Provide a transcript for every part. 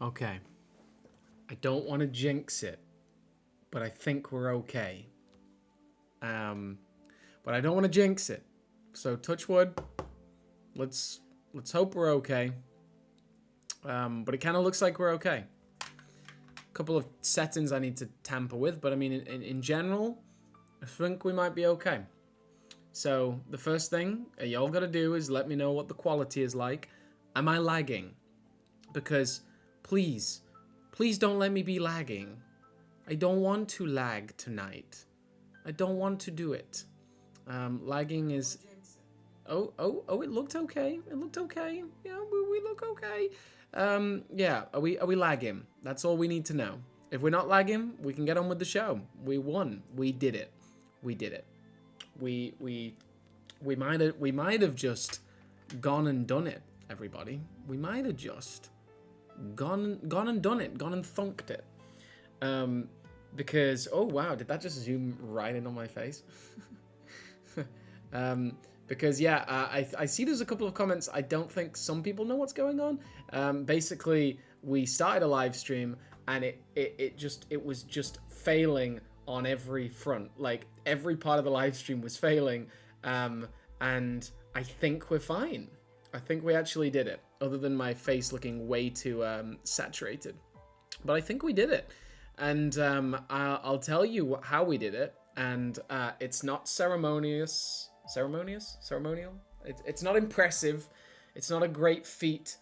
Okay. I don't want to jinx it, but I think we're okay. But I don't want to jinx it. So touch wood. Let's hope we're okay. But it kind of looks like we're okay. A couple of settings I need to tamper with, but I mean, in general, I think we might be okay. So the first thing y'all gotta do is let me know what the quality is like. Am I lagging? Because please don't let me be lagging. I don't want to lag tonight. I don't want to do it. Lagging is... Oh, it looked okay. It looked okay. Yeah, we look okay. Yeah, are we lagging? That's all we need to know. If we're not lagging, we can get on with the show. We won. We did it. We did it. We might have just gone and done it, everybody. We might have just gone and done it. Gone and thunked it. Because, oh wow, did that just zoom right in on my face? Because yeah, I see there's a couple of comments. I don't think some people know what's going on. Basically, we started a live stream and it was just failing on every front. Like every part of the live stream was failing. And I think we're fine. I think we actually did it, other than my face looking way too saturated. But I think we did it. And I'll tell you how we did it. And it's not ceremonial. It's not impressive. It's not a great feat.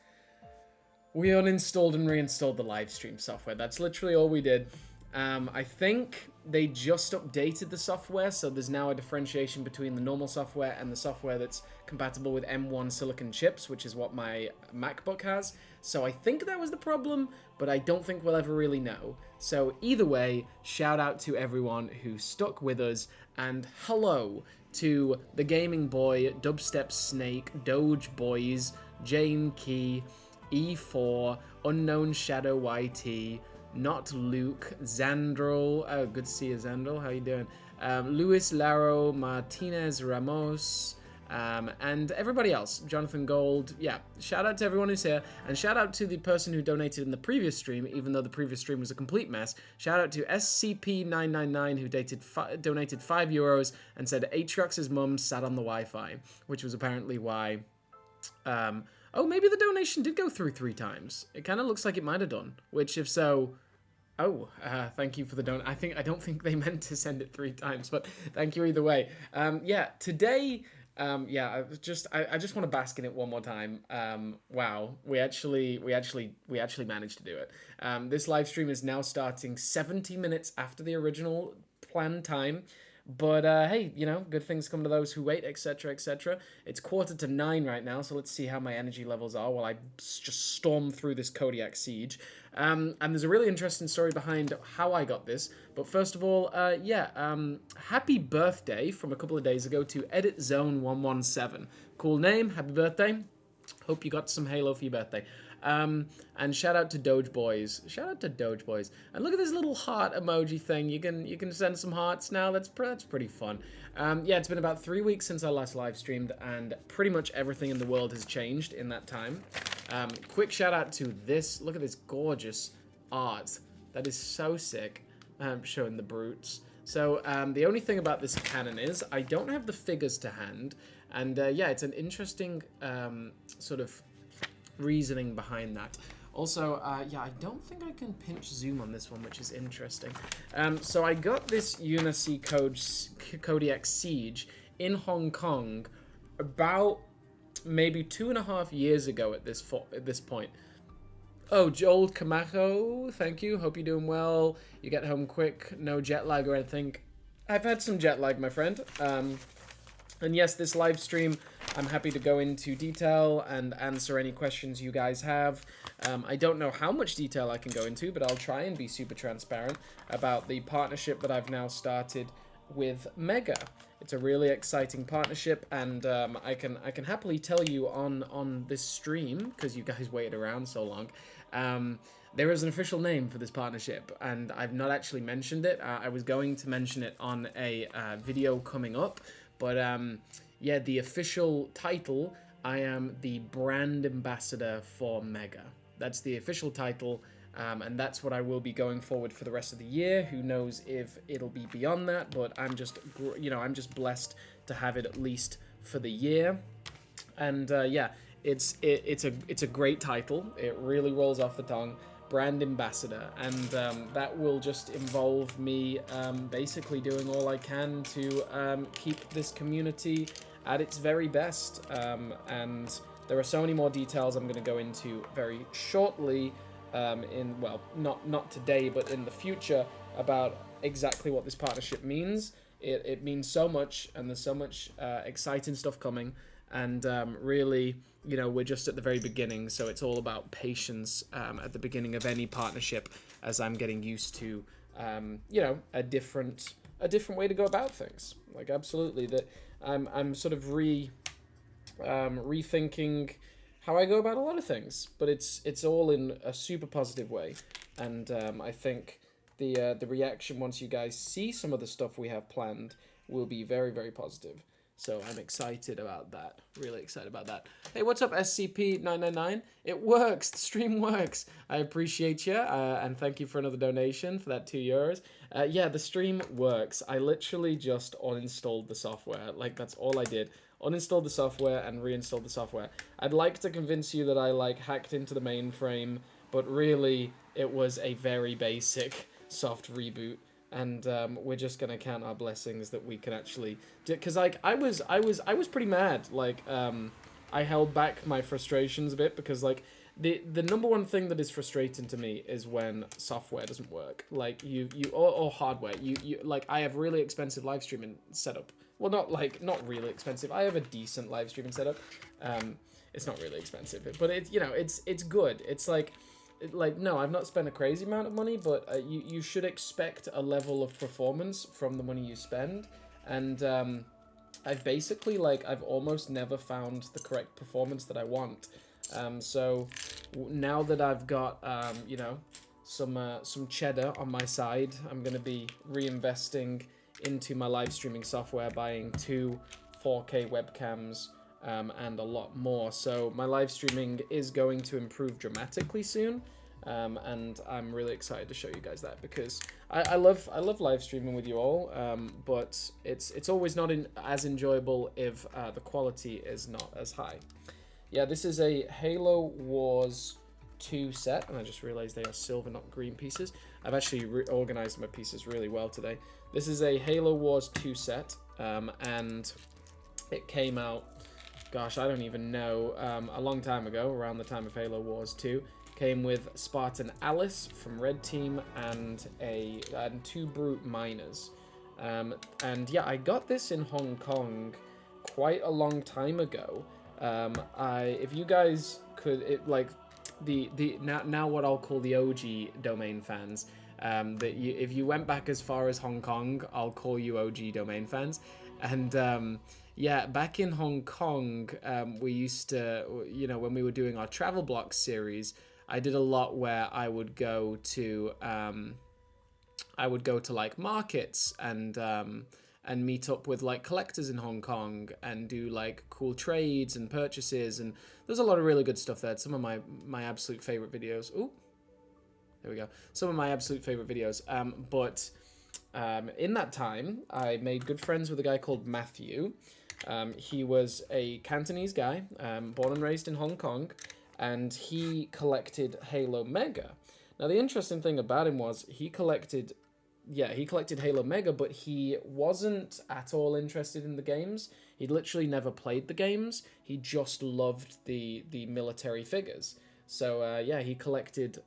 We uninstalled and reinstalled the live stream software. That's literally all we did. I think they just updated the software, so there's now a differentiation between the normal software and the software that's compatible with M1 silicon chips, which is what my MacBook has. So I think that was the problem, but I don't think we'll ever really know. So either way, shout out to everyone who stuck with us, and hello to the Gaming Boy, Dubstep Snake, Doge Boys, Jane Key, E4, Unknown Shadow YT, Not Luke, Zandrol, oh, good to see you, Zandrol, how you doing? Luis Laro, Martinez Ramos, and everybody else, Jonathan Gold. Yeah, shout out to everyone who's here, and shout out to the person who donated in the previous stream, even though the previous stream was a complete mess. Shout out to SCP-999, who donated €5 and said Aatrox's mum sat on the Wi-Fi, which was apparently why... oh, maybe the donation did go through 3 times. It kind of looks like it might have done, which if so... Oh, thank you for the donation. I don't think they meant to send it 3 times, but thank you either way. Yeah, today... yeah, I just want to bask in it one more time. Wow, we actually managed to do it. This live stream is now starting 70 minutes after the original planned time. But hey, you know, good things come to those who wait, etc., etc. It's 8:45 right now, so let's see how my energy levels are while I just storm through this Kodiak Siege. And there's a really interesting story behind how I got this. But first of all, happy birthday from a couple of days ago to Edit Zone 117. Cool name, happy birthday. Hope you got some Halo for your birthday. And shout out to Doge Boys. Shout out to Doge Boys. And look at this little heart emoji thing. You can send some hearts now. That's pretty fun. Yeah, it's been about 3 weeks since I last live streamed, and pretty much everything in the world has changed in that time. Quick shout out to this. Look at this gorgeous art. That is so sick. Showing the brutes. So the only thing about this cannon is I don't have the figures to hand, and yeah, it's an interesting sort of reasoning behind that. Also, yeah, I don't think I can pinch zoom on this one, which is interesting. So I got this UNSC Kodiak Siege in Hong Kong about maybe 2.5 years ago at this point. Oh, Joel Camacho, thank you. Hope you're doing well. You get home quick, no jet lag or anything. I've had some jet lag, my friend. And yes, this live stream, I'm happy to go into detail and answer any questions you guys have. I don't know how much detail I can go into, but I'll try and be super transparent about the partnership that I've now started with Mega. It's a really exciting partnership, and I can happily tell you on this stream, because you guys waited around so long, there is an official name for this partnership, and I've not actually mentioned it. I was going to mention it on a video coming up, but yeah, the official title, I am the brand ambassador for Mega. That's the official title, and that's what I will be going forward for the rest of the year. Who knows if it'll be beyond that, but I'm just, I'm just blessed to have it at least for the year. And yeah, it's a great title. It really rolls off the tongue. Brand ambassador, and that will just involve me basically doing all I can to keep this community at its very best. And there are so many more details I'm going to go into very shortly. Not today, but in the future, about exactly what this partnership means. It means so much, and there's so much exciting stuff coming. And really, we're just at the very beginning, so it's all about patience at the beginning of any partnership, as I'm getting used to, a different way to go about things. Like, absolutely, that I'm sort of rethinking how I go about a lot of things, but it's all in a super positive way, and I think the reaction once you guys see some of the stuff we have planned will be very, very positive. So I'm excited about that. Really excited about that. Hey, what's up, SCP-999? It works. The stream works. I appreciate you, and thank you for another donation for that €2. Yeah, the stream works. I literally just uninstalled the software. Like, that's all I did. Uninstalled the software and reinstalled the software. I'd like to convince you that I, hacked into the mainframe, but really, it was a very basic soft reboot. And we're just gonna count our blessings that we can actually, because I was pretty mad. I held back my frustrations a bit because the number one thing that is frustrating to me is when software doesn't work. Or hardware. I have really expensive live streaming setup. Well, not really expensive. I have a decent live streaming setup. It's not really expensive, but it's good. It's no, I've not spent a crazy amount of money, but you should expect a level of performance from the money you spend. And I've basically, I've almost never found the correct performance that I want. So now that I've got, some cheddar on my side, I'm going to be reinvesting into my live streaming software, buying 2 4K webcams, and a lot more. So my live streaming is going to improve dramatically soon, and I'm really excited to show you guys that, because I love live streaming with you all, but it's always not as enjoyable if the quality is not as high. Yeah, this is a Halo Wars 2 set, and I just realized they are silver, not green pieces. I've actually organized my pieces really well today. This is a Halo Wars 2 set, and it came out, gosh, I don't even know, a long time ago, around the time of Halo Wars 2. Came with Spartan Alice from Red Team and 2 Brute Miners. And yeah, I got this in Hong Kong quite a long time ago. If you guys could, now what I'll call the OG Domain fans, if you went back as far as Hong Kong, I'll call you OG Domain fans. And yeah, back in Hong Kong, we used to, when we were doing our travel blocks series, I did a lot where I would go to markets and meet up with collectors in Hong Kong and do cool trades and purchases, and there's a lot of really good stuff there. Some of my absolute favorite videos. Ooh, there we go. Some of my absolute favorite videos. But in that time, I made good friends with a guy called Matthew. He was a Cantonese guy, born and raised in Hong Kong, and he collected Halo Mega. Now, the interesting thing about him was he collected Halo Mega, but he wasn't at all interested in the games. He'd literally never played the games. He just loved the military figures. So yeah, he collected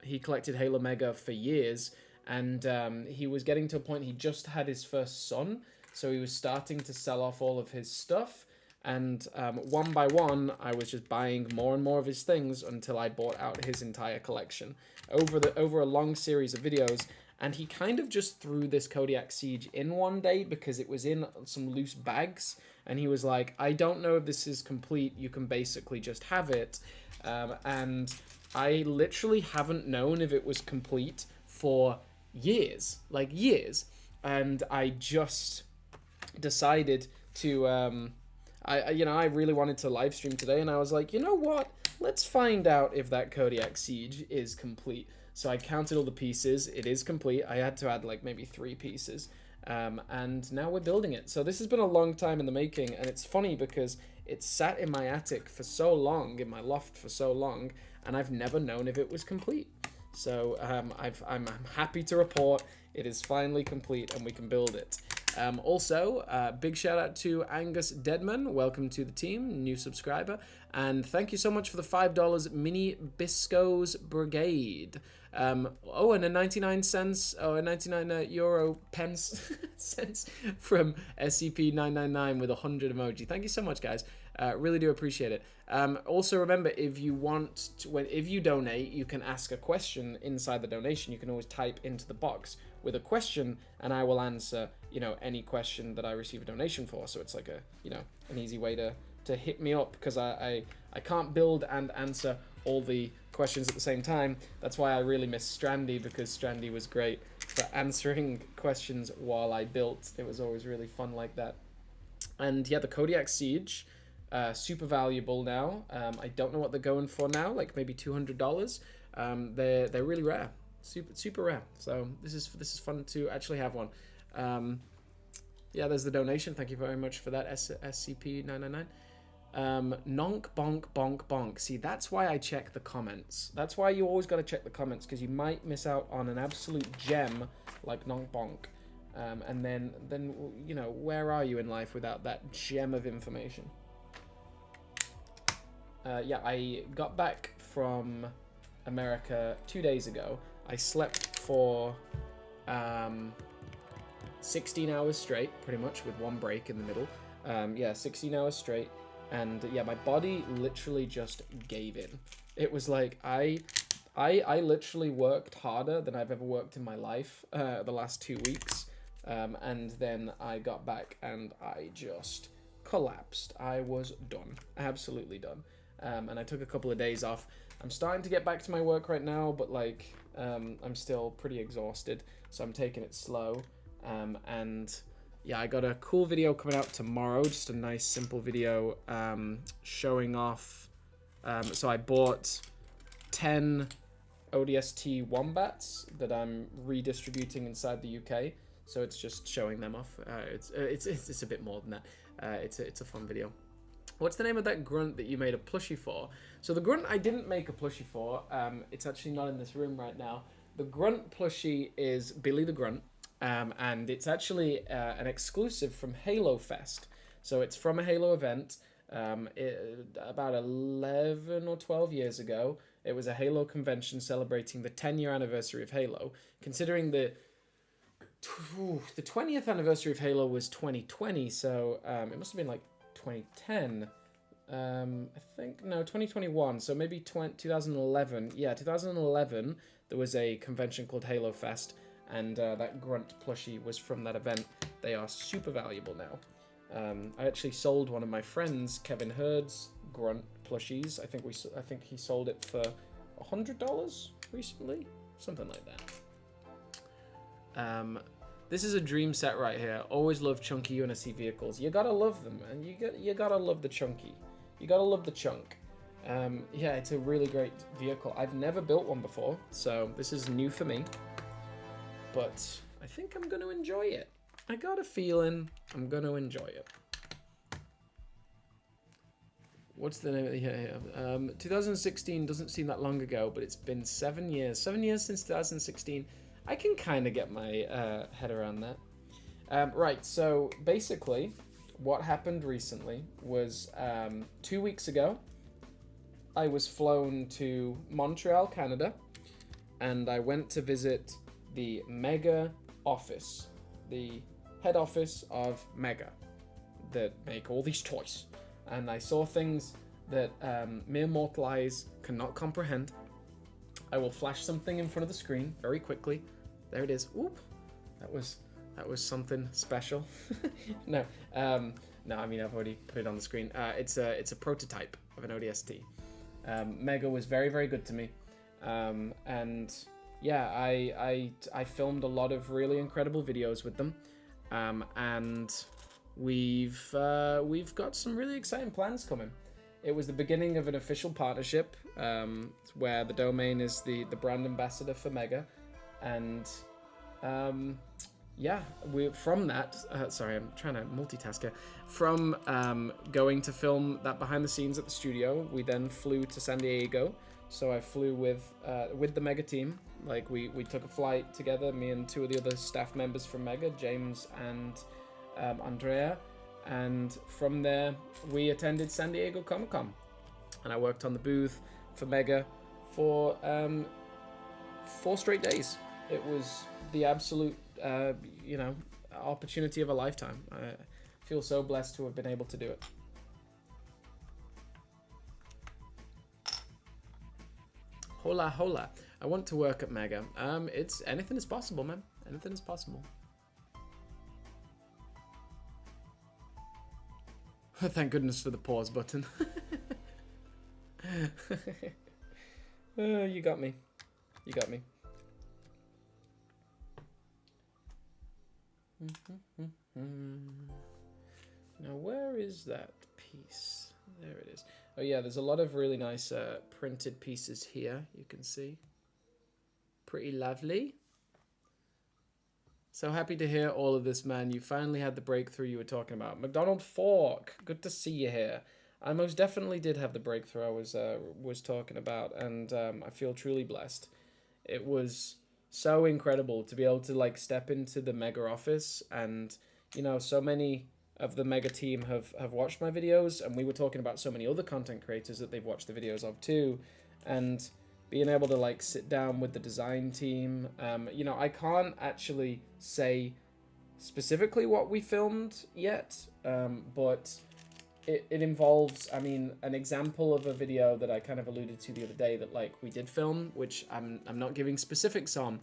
Halo Mega for years, and he was getting to a point, he just had his first son, so he was starting to sell off all of his stuff, and one by one, I was just buying more and more of his things until I bought out his entire collection over a long series of videos. And he kind of just threw this Kodiak Siege in one day because it was in some loose bags, and he was like, I don't know if this is complete, you can basically just have it. And I literally haven't known if it was complete for years, and I just decided to I really wanted to live stream today, and I was like, you know what, let's find out if that Kodiak Siege is complete. So I counted all the pieces. It is complete. I had to add like maybe 3 pieces. And now we're building it. So this has been a long time in the making, and it's funny because it's sat in my attic for so long, in my loft for so long, and I've never known if it was complete. So I'm happy to report it is finally complete and we can build it. Also, big shout out to Angus Deadman. Welcome to the team, new subscriber. And thank you so much for the $5 Mini Bisco's Brigade. Oh, and a 99 cents, or a 99 euro pence cents from SCP-999 with 100 emoji. Thank you so much, guys. Really do appreciate it. Also, remember, if you want to, if you donate, you can ask a question inside the donation. You can always type into the box with a question, and I will answer, you know, any question that I receive a donation for. So it's like a, you know, an easy way to hit me up, because I can't build and answer all the questions at the same time. That's why I really miss Strandy, because Strandy was great for answering questions while I built. It was always really fun like that. And yeah, the Kodiak Siege, super valuable now. I don't know what they're going for now, like maybe $200. They're really rare, super rare. So this is fun to actually have one. Yeah, there's the donation. Thank you very much for that, SCP-999. Nonk bonk bonk bonk. See, that's why I check the comments. That's why you always got to check the comments, because you might miss out on an absolute gem like nonk bonk. And then you know, where are you in life without that gem of information? Yeah, I got back from America 2 days ago. I slept for 16 hours straight, pretty much, with one break in the middle. Yeah, 16 hours straight. And yeah, my body literally just gave in. It was like, I literally worked harder than I've ever worked in my life the last 2 weeks. And then I got back and I just collapsed. I was done, absolutely done. And I took a couple of days off. I'm starting to get back to my work right now, but like, I'm still pretty exhausted, so I'm taking it slow. And yeah, I got a cool video coming out tomorrow, just a nice simple video showing off. So I bought 10 ODST wombats that I'm redistributing inside the UK. So it's just showing them off. It's a bit more than that. It's a fun video. What's the name of that grunt that you made a plushie for? So the grunt I didn't make a plushie for. It's actually not in this room right now. The grunt plushie is Billy the Grunt. And it's actually an exclusive from Halo Fest. So it's from a Halo event about 11 or 12 years ago. It was a Halo convention celebrating the 10-year anniversary of Halo. Considering the 20th anniversary of Halo was 2020, so it must have been like 2010. I think, no, 2021, so maybe 2011. Yeah, 2011, there was a convention called Halo Fest. And that grunt plushie was from that event. They are super valuable now. I actually sold one of my friends, Kevin Hurd's grunt plushies. I think he sold it for $100 recently, something like that. This is a dream set right here. Always love chunky UNSC vehicles. You gotta love them, man. You gotta love the chunky. You gotta love the chunk. Yeah, it's a really great vehicle. I've never built one before, so this is new for me. But I think I'm going to enjoy it. I got a feeling I'm going to enjoy it. What's the name of the year here? 2016 doesn't seem that long ago, but it's been 7 years. 7 years since 2016. I can kind of get my head around that. Right, so basically, what happened recently was 2 weeks ago, I was flown to Montreal, Canada, and I went to visit the Mega office, the head office of Mega, that make all these toys. And I saw things that mere mortal eyes cannot comprehend. I will flash something in front of the screen very quickly. There it is. Oop, that was something special. No, I mean, I've already put it on the screen. It's a prototype of an ODST. Mega was very, very good to me, and yeah, I filmed a lot of really incredible videos with them, and we've got some really exciting plans coming. it was the beginning of an official partnership where TheDomain is the brand ambassador for Mega, and yeah, we from that. Sorry, I'm trying to multitask here. From going to film that behind the scenes at the studio, we then flew to San Diego. So I flew with the Mega team. Like we took a flight together, me and two of the other staff members from Mega, James and Andrea. And from there, we attended San Diego Comic-Con, and I worked on the booth for Mega for 4 straight days. It was the absolute, opportunity of a lifetime. I feel so blessed to have been able to do it. Hola, hola. I want to work at Mega. It's anything is possible, man. Anything is possible. Thank goodness for the pause button. You got me. You got me. Now, where is that piece? There it is. Oh yeah, there's a lot of really nice printed pieces here, you can see. Pretty lovely. So happy to hear all of this, man. You finally had the breakthrough you were talking about. McDonald Fork, good to see you here. I most definitely did have the breakthrough I was talking about, and I feel truly blessed. It was so incredible to be able to like step into the Mega office, and so many of the Mega team have watched my videos, and we were talking about so many other content creators that they've watched the videos of too, and being able to like sit down with the design team. I can't actually say specifically what we filmed yet, but it involves, an example of a video that I kind of alluded to the other day that like we did film, which I'm not giving specifics on,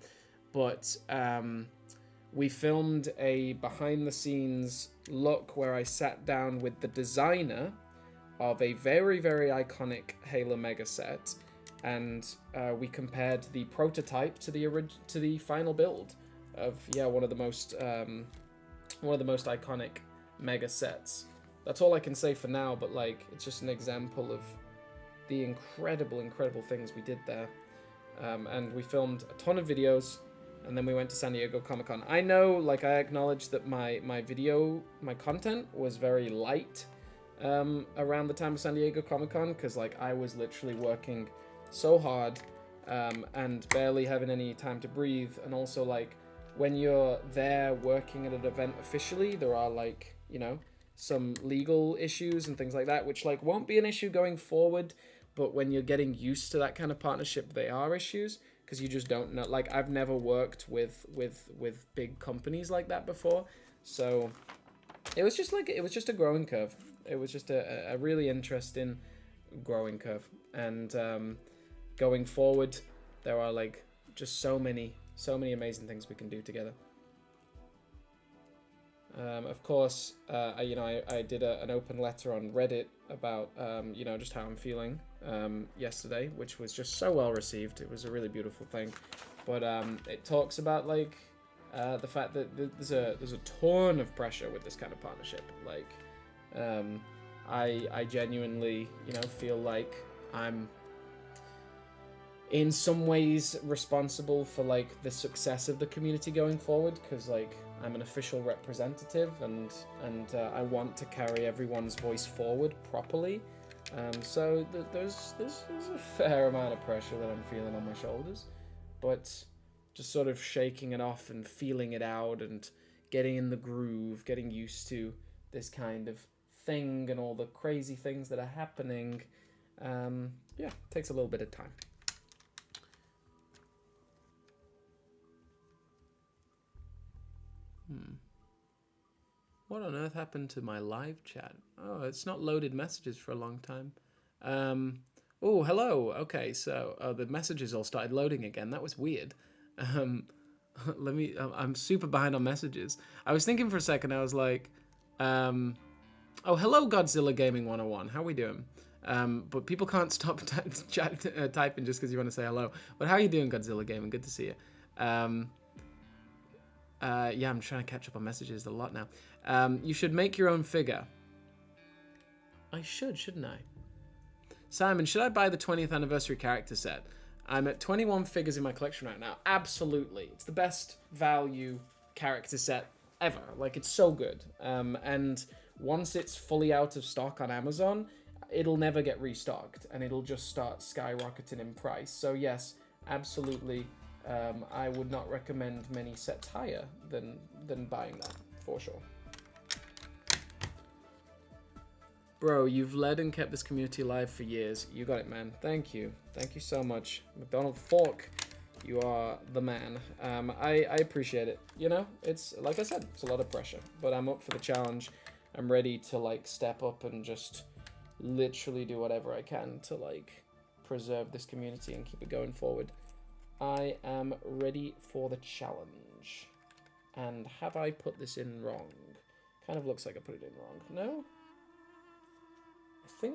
but we filmed a behind the scenes look where I sat down with the designer of a very, very iconic Halo Mega set, and we compared the prototype to the final build of one of the most iconic Mega sets. That's all I can say for now, but like it's just an example of the incredible things we did there. And we filmed a ton of videos, and then we went to San Diego Comic-Con. I know, like, I acknowledge that my content was very light around the time of San Diego Comic-Con, because like I was literally working so hard and barely having any time to breathe. And also, like, when you're there working at an event officially, there are like some legal issues and things like that, which like won't be an issue going forward, but when you're getting used to that kind of partnership, they are issues, because you just don't know. Like, I've never worked with big companies like that before, so it was just a growing curve. It was just a really interesting growing curve, and going forward, there are like just so many amazing things we can do together. Of course, I did an open letter on Reddit about, just how I'm feeling yesterday, which was just so well received. It was a really beautiful thing. But it talks about, like, the fact that there's a ton of pressure with this kind of partnership. Like, I genuinely, feel like I'm in some ways responsible for, like, the success of the community going forward, because, like, I'm an official representative, and I want to carry everyone's voice forward properly. So there's a fair amount of pressure that I'm feeling on my shoulders, but just sort of shaking it off and feeling it out and getting in the groove, getting used to this kind of thing and all the crazy things that are happening. Takes a little bit of time. What on earth happened to my live chat? Oh, it's not loaded messages for a long time. Oh, hello. Okay, so the messages all started loading again. That was weird. I'm super behind on messages. I was thinking for a second, I was like, oh, hello, Godzilla Gaming 101. How we doing? But people can't stop typing just because you want to say hello. But how are you doing, Godzilla Gaming? Good to see you. I'm trying to catch up on messages a lot now. You should make your own figure. I should, shouldn't I? Simon, should I buy the 20th anniversary character set? I'm at 21 figures in my collection right now. Absolutely. It's the best value character set ever. Like, it's so good. And once it's fully out of stock on Amazon, it'll never get restocked, and it'll just start skyrocketing in price. So yes, absolutely, I would not recommend many sets higher than buying that, for sure. Bro, you've led and kept this community alive for years. You got it, man. Thank you. Thank you so much. McDonald Fork, you are the man. I appreciate it. You know, it's, like I said, it's a lot of pressure. But I'm up for the challenge. I'm ready to, like, step up and just literally do whatever I can to, like, preserve this community and keep it going forward. I am ready for the challenge. And have I put this in wrong? Kind of looks like I put it in wrong. No? I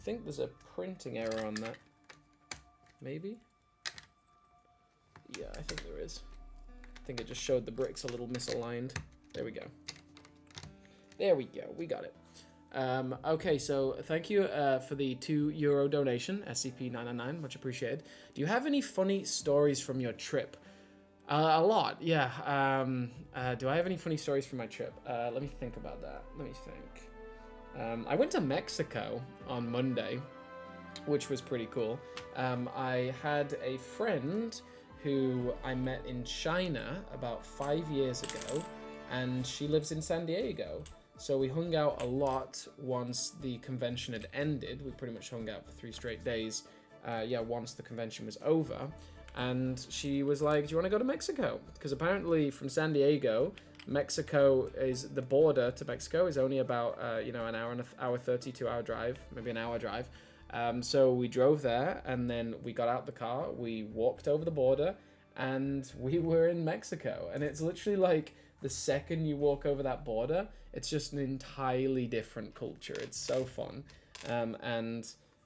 think there's a printing error on that. Maybe? Yeah, I think there is. I think it just showed the bricks a little misaligned. There we go. There we go. We got it. Okay, so thank you for the €2 donation, SCP-999, much appreciated. Do you have any funny stories from your trip? A lot, yeah. Do I have any funny stories from my trip? Let me think about that. Let me think. I went to Mexico on Monday, which was pretty cool. I had a friend who I met in China about 5 years ago, and she lives in San Diego. So we hung out a lot once the convention had ended. We pretty much hung out for 3 straight days, once the convention was over. And she was like, do you want to go to Mexico? Because apparently from San Diego, Mexico is, the border to Mexico is only about, an hour 30, 2 hour drive, maybe an hour drive. So we drove there, and then we got out the car, we walked over the border, and we were in Mexico. And it's literally like, the second you walk over that border, it's just an entirely different culture. It's so fun.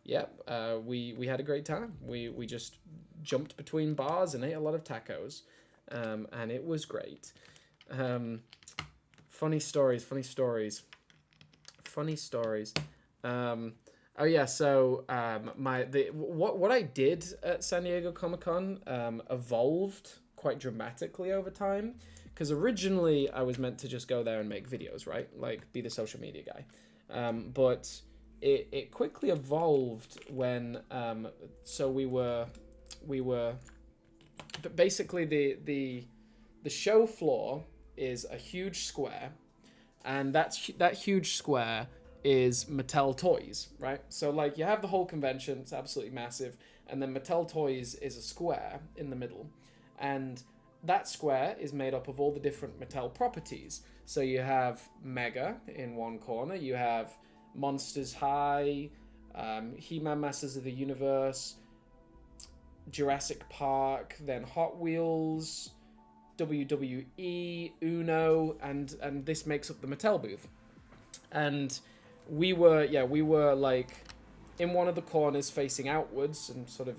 We had a great time. We just jumped between bars and ate a lot of tacos. And it was great. Funny stories. What I did at San Diego Comic-Con evolved quite dramatically over time. Because originally I was meant to just go there and make videos, right? Like, be the social media guy. But it quickly evolved when, basically the show floor is a huge square, and that huge square is Mattel Toys, right? So, like, you have the whole convention, it's absolutely massive, and then Mattel Toys is a square in the middle, and that square is made up of all the different Mattel properties. So you have Mega in one corner, you have Monsters High, He-Man Masters of the Universe, Jurassic Park, then Hot Wheels, WWE, Uno, and this makes up the Mattel booth. And we were like in one of the corners facing outwards and sort of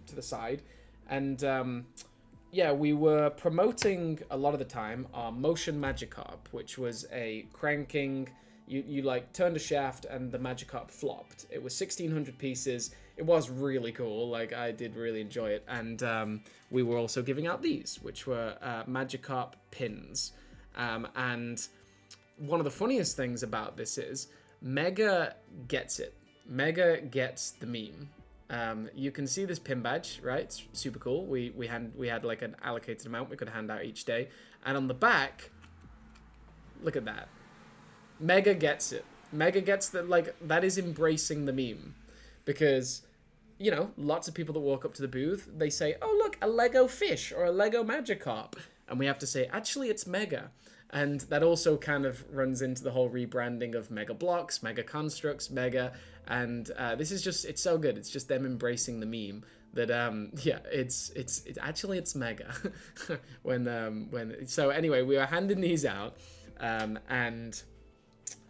to the side. And we were promoting a lot of the time our Motion Magikarp, which was a cranking, you like turned a shaft and the Magikarp flopped. It was 1,600 pieces. It was really cool. Like, I did really enjoy it. And we were also giving out these, which were Magikarp pins. And one of the funniest things about this is Mega gets it. Mega gets the meme. You can see this pin badge, right? It's super cool. We had like an allocated amount we could hand out each day. And on the back, look at that. Mega gets it. Mega gets that, like, that is embracing the meme. Because, you know, lots of people that walk up to the booth, they say, oh, look, a Lego fish or a Lego Magikarp. And we have to say, actually, it's Mega. And that also kind of runs into the whole rebranding of Mega Blocks, Mega Constructs, Mega. And this is just, it's so good. It's just them embracing the meme that, it's Mega. So anyway, we were handing these out, and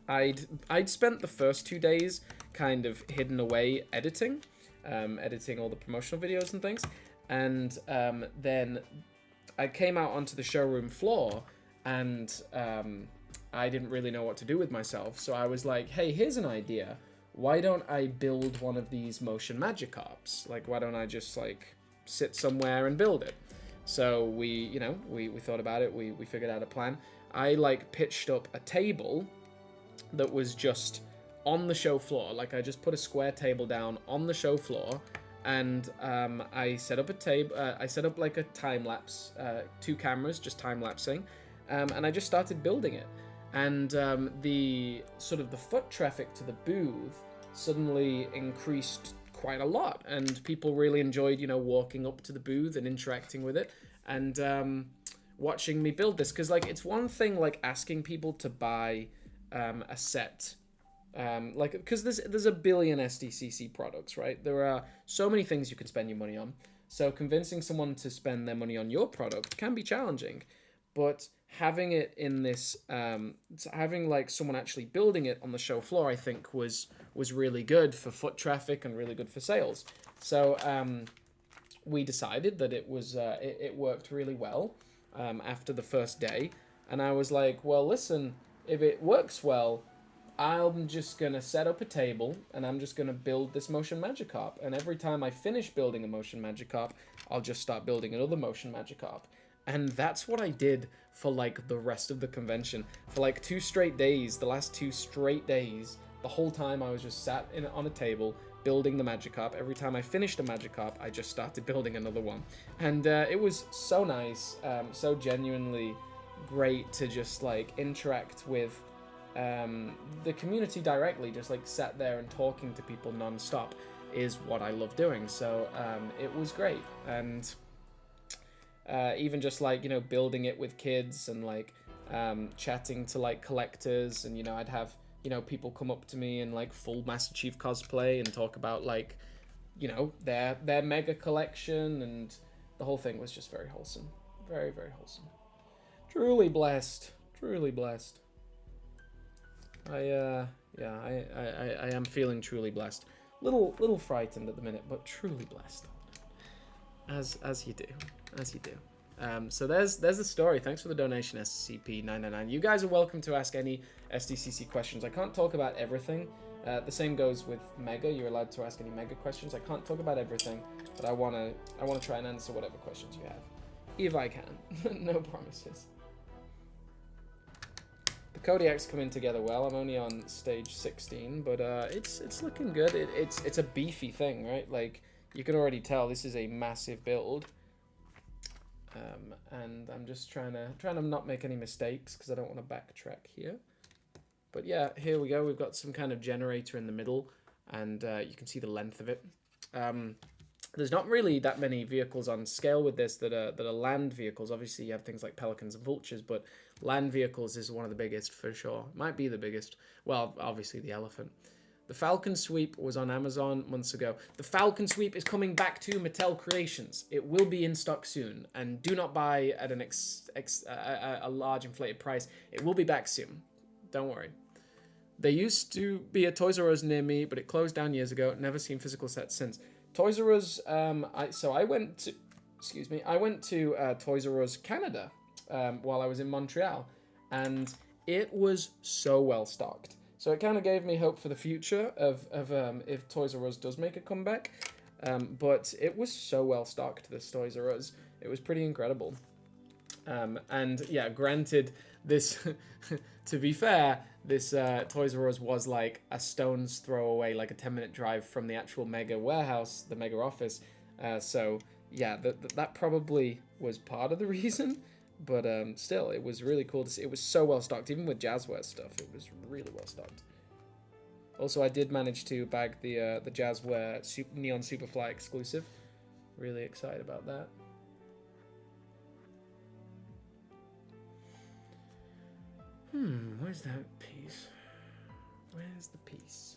I'd spent the first 2 days kind of hidden away editing all the promotional videos and things. And then I came out onto the showroom floor, and I didn't really know what to do with myself. So I was like, hey, here's an idea. why don't I build one of these motion Magikarps? Like, why don't I just, like, sit somewhere and build it? So we, you know, we thought about it, we figured out a plan. I, like, pitched up a table that was just on the show floor. Like, I just put a square table down on the show floor, and I set up a table, I set up, like, a time-lapse, 2 cameras, just time-lapsing, and I just started building it. And the sort of the foot traffic to the booth suddenly increased quite a lot, and people really enjoyed, you know, walking up to the booth and interacting with it, and watching me build this. Because, like, it's one thing, like, asking people to buy a set, like, because there's a billion SDCC products, right? There are so many things you can spend your money on, so convincing someone to spend their money on your product can be challenging. But having it in this, having, like, someone actually building it on the show floor, I think was really good for foot traffic and really good for sales. So we decided that it was it worked really well after the first day, and I was like, well, listen, if it works well, I'm just gonna set up a table and I'm just gonna build this motion Magikarp, and every time I finish building a motion Magikarp, I'll just start building another motion Magikarp. And that's what I did for, like, the rest of the convention. For, like, 2 straight days, the last 2 straight days, the whole time I was just sat on a table building the Magikarp. Every time I finished a Magikarp, I just started building another one. And it was so nice, so genuinely great to just, like, interact with the community directly. Just, like, sat there and talking to people non-stop is what I love doing. So it was great. And even just, like, you know, building it with kids and, like, chatting to, like, collectors, and, you know, I'd have, you know, people come up to me in, like, full Master Chief cosplay and talk about, like, you know, their mega collection, and the whole thing was just very wholesome. Very, very wholesome. Truly blessed. Truly blessed. I am feeling truly blessed. Little frightened at the minute, but truly blessed. As you do. As you do. So there's the story. Thanks for the donation, SCP-999. You guys are welcome to ask any SDCC questions. I can't talk about everything. The same goes with Mega. You're allowed to ask any Mega questions. I can't talk about everything, but I wanna try and answer whatever questions you have, if I can. No promises. The Kodiak's coming together well. I'm only on stage 16, but it's looking good. It's a beefy thing, right? Like, you can already tell this is a massive build. And I'm just trying to not make any mistakes because I don't want to backtrack here. But yeah, here we go. We've got some kind of generator in the middle, and you can see the length of it. There's not really that many vehicles on scale with this that are land vehicles. Obviously, you have things like pelicans and vultures, but land vehicles is one of the biggest for sure. Might be the biggest. Well, obviously the elephant. The Falcon Sweep was on Amazon months ago. The Falcon Sweep is coming back to Mattel Creations. It will be in stock soon, and do not buy at a large inflated price. It will be back soon. Don't worry. There used to be a Toys R Us near me, but it closed down years ago. Never seen physical sets since. Toys R Us. I went to Toys R Us Canada while I was in Montreal, and it was so well stocked. So it kind of gave me hope for the future of if Toys R Us does make a comeback. But it was so well stocked, this Toys R Us. It was pretty incredible. And yeah, granted, this, to be fair, this Toys R Us was like a stone's throw away, like a 10-minute drive from the actual mega warehouse, the mega office. So yeah, that probably was part of the reason. But still, it was really cool to see. It was so well stocked, even with Jazzware stuff. It was really well stocked. Also, I did manage to bag the Jazzware Neon Superfly exclusive. Really excited about that. Where's that piece? Where's the piece?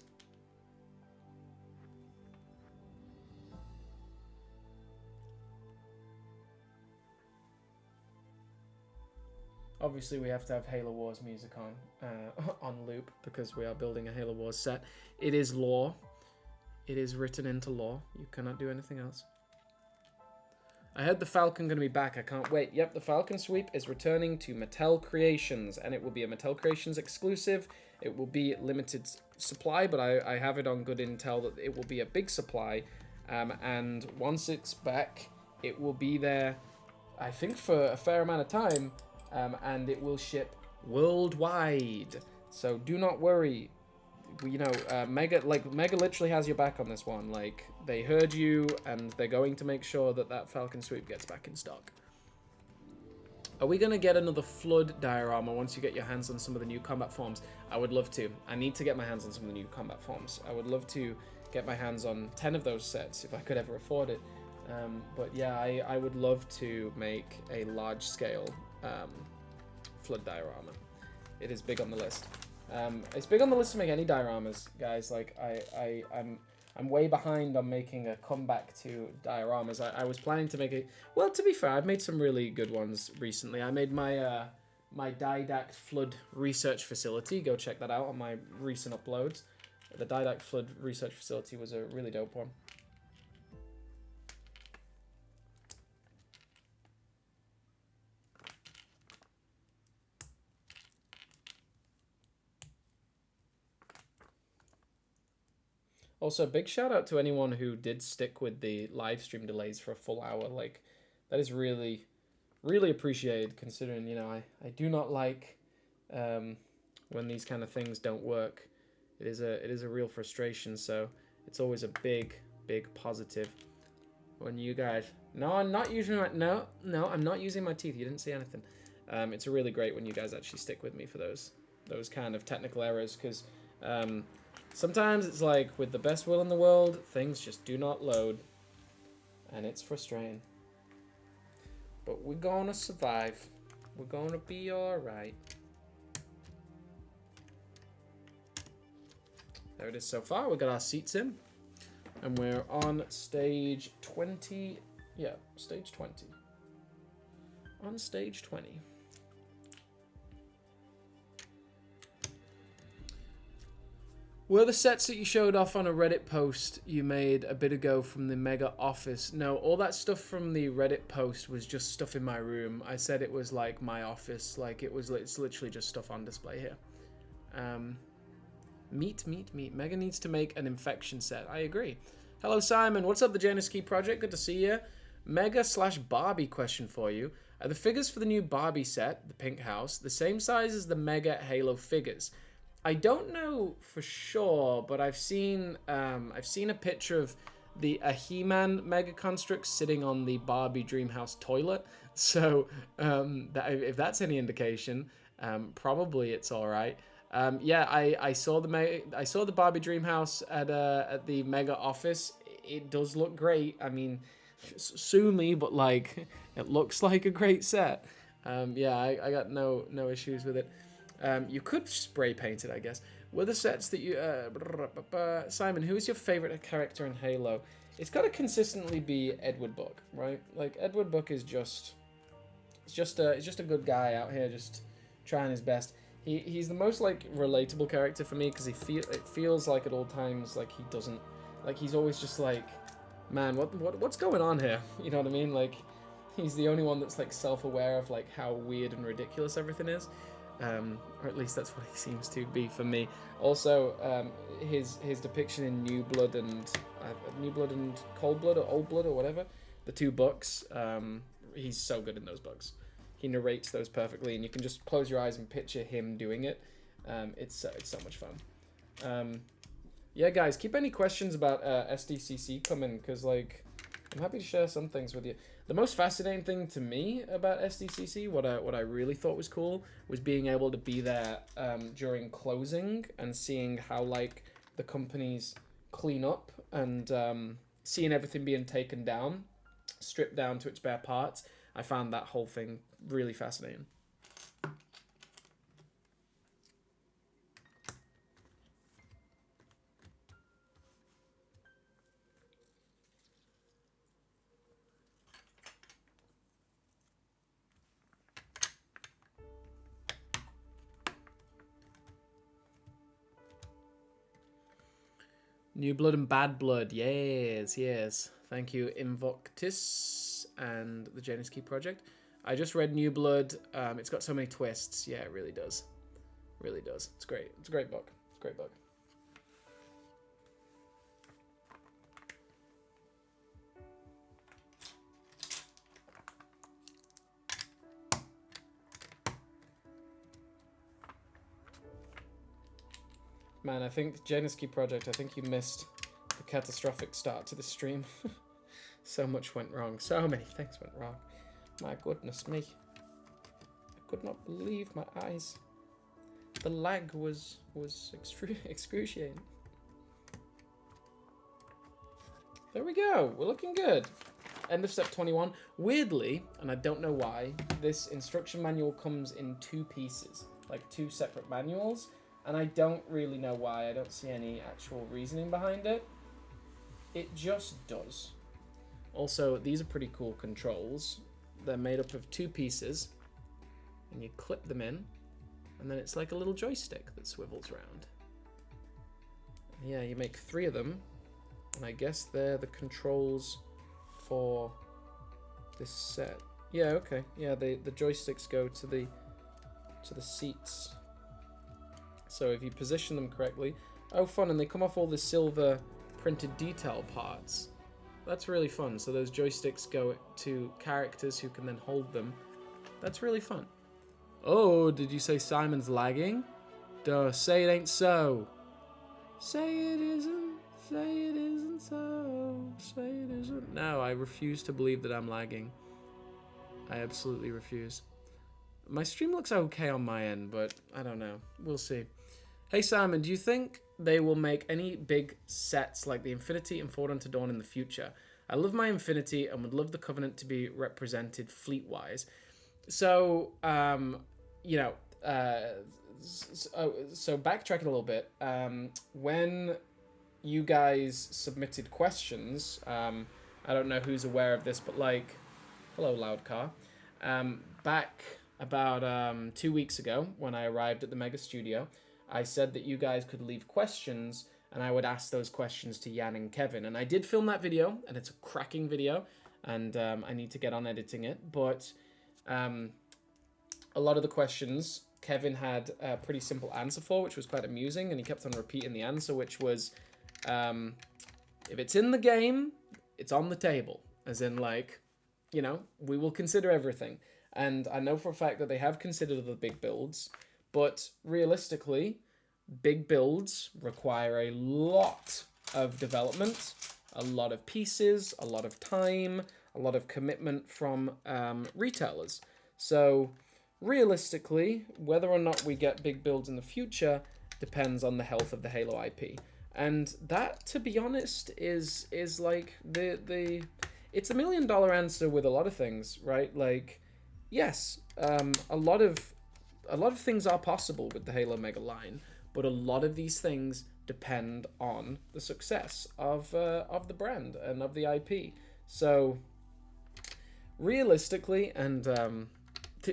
Obviously, we have to have Halo Wars music on loop because we are building a Halo Wars set. It is law. It is written into law. You cannot do anything else. I heard the Falcon going to be back. I can't wait. Yep, the Falcon Sweep is returning to Mattel Creations, and it will be a Mattel Creations exclusive. It will be limited supply, but I have it on good intel that it will be a big supply. And once it's back, it will be there, I think, for a fair amount of time, and it will ship worldwide. So do not worry. Mega literally has your back on this one. Like, they heard you, and they're going to make sure that that Falcon Sweep gets back in stock. Are we going to get another Flood diorama once you get your hands on some of the new combat forms? I would love to. I need to get my hands on some of the new combat forms. I would love to get my hands on 10 of those sets if I could ever afford it. But yeah, I would love to make a large-scale Flood diorama. It is big on the list. It's big on the list to make any dioramas, guys. Like, I'm way behind on making a comeback to dioramas. I was planning to make it. Well, to be fair, I've made some really good ones recently. I made my my Didact Flood research facility. Go check that out on my recent uploads. The Didact Flood research facility was a really dope one. Also, big shout out to anyone who did stick with the live stream delays for a full hour. Like, that is really, really appreciated, considering, you know, I do not like when these kind of things don't work. It is a real frustration. So it's always a big positive when you guys. No, I'm not using my I'm not using my teeth. You didn't see anything. It's really great when you guys actually stick with me for those kind of technical errors, because sometimes it's like, with the best will in the world, things just do not load. And it's frustrating. But we're gonna survive. We're gonna be alright. There it is so far. We got our seats in. And we're on stage 20. Yeah, stage 20. On stage 20. Were the sets that you showed off on a Reddit post you made a bit ago from the Mega office? No, all that stuff from the Reddit post was just stuff in my room. I said it was like my office, like it's literally just stuff on display here. Meat. Mega needs to make an infection set. I agree. Hello, Simon. What's up, the UNSC project? Good to see you. Mega/Barbie question for you. Are the figures for the new Barbie set, the pink house, the same size as the Mega Halo figures? I don't know for sure, but I've seen a picture of a He-Man Mega Construct sitting on the Barbie Dreamhouse toilet. So if that's any indication, probably it's all right. Yeah, I saw the Barbie Dreamhouse at the Mega office. It does look great. I mean, soonly, but like, it looks like a great set. Yeah, I got no issues with it. You could spray paint it, I guess. Were the sets that you... Simon, who is your favorite character in Halo? It's got to consistently be Edward Book, right? Like, Edward Book is just... He's just a good guy out here, just trying his best. He's the most, like, relatable character for me, because it feels like at all times, like, he doesn't... Like, he's always just like, man, what's going on here? You know what I mean? Like, he's the only one that's, like, self-aware of, like, how weird and ridiculous everything is. Or at least that's what he seems to be for me. Also, his depiction in New Blood and Cold Blood or Old Blood or whatever, the two books, he's so good in those books. He narrates those perfectly, and you can just close your eyes and picture him doing it. It's so much fun. Yeah, guys, keep any questions about SDCC coming, because, like, I'm happy to share some things with you. The most fascinating thing to me about SDCC, what I really thought was cool, was being able to be there during closing and seeing how, like, the companies clean up and seeing everything being taken down, stripped down to its bare parts. I found that whole thing really fascinating. New Blood and Bad Blood, yes. Thank you, Invoctus and the UNSC project. I just read New Blood. It's got so many twists. Yeah, it really does. Really does. It's great. It's a great book. It's a great book. Man, I think Janisky Project, I think you missed the catastrophic start to the stream. So much went wrong. So many things went wrong. My goodness me. I could not believe my eyes. The lag was excruciating. There we go. We're looking good. End of step 21. Weirdly, and I don't know why, this instruction manual comes in 2 pieces. Like 2 separate manuals. And I don't really know why. I don't see any actual reasoning behind it. It just does. Also, these are pretty cool controls. They're made up of 2 pieces. And you clip them in. And then it's like a little joystick that swivels around. Yeah, you make 3 of them. And I guess they're the controls for this set. Yeah, okay. Yeah, the joysticks go to the seats. So if you position them correctly... Oh, fun, and they come off all the silver printed detail parts. That's really fun. So those joysticks go to characters who can then hold them. That's really fun. Oh, did you say Simon's lagging? Duh, say it ain't so. Say it isn't. Say it isn't so. Say it isn't. No, I refuse to believe that I'm lagging. I absolutely refuse. My stream looks okay on my end, but I don't know. We'll see. Hey Simon, do you think they will make any big sets like the Infinity and Forward Unto Dawn in the future? I love my Infinity and would love the Covenant to be represented fleet-wise. So, you know, so backtracking a little bit, when you guys submitted questions, I don't know who's aware of this, but like, hello loud car, back about 2 weeks ago when I arrived at the Mega Studio, I said that you guys could leave questions and I would ask those questions to Jan and Kevin. And I did film that video, and it's a cracking video, and I need to get on editing it. But a lot of the questions Kevin had a pretty simple answer for, which was quite amusing, and he kept on repeating the answer, which was, if it's in the game, it's on the table. As in, like, you know, we will consider everything. And I know for a fact that they have considered the big builds, but realistically, big builds require a lot of development, a lot of pieces, a lot of time, a lot of commitment from retailers. So realistically, whether or not we get big builds in the future depends on the health of the Halo IP. And that, to be honest, is like it's $1 million answer with a lot of things, right? Like, yes, a lot of things are possible with the Halo Mega line, but a lot of these things depend on the success of the brand and of the IP. So realistically, and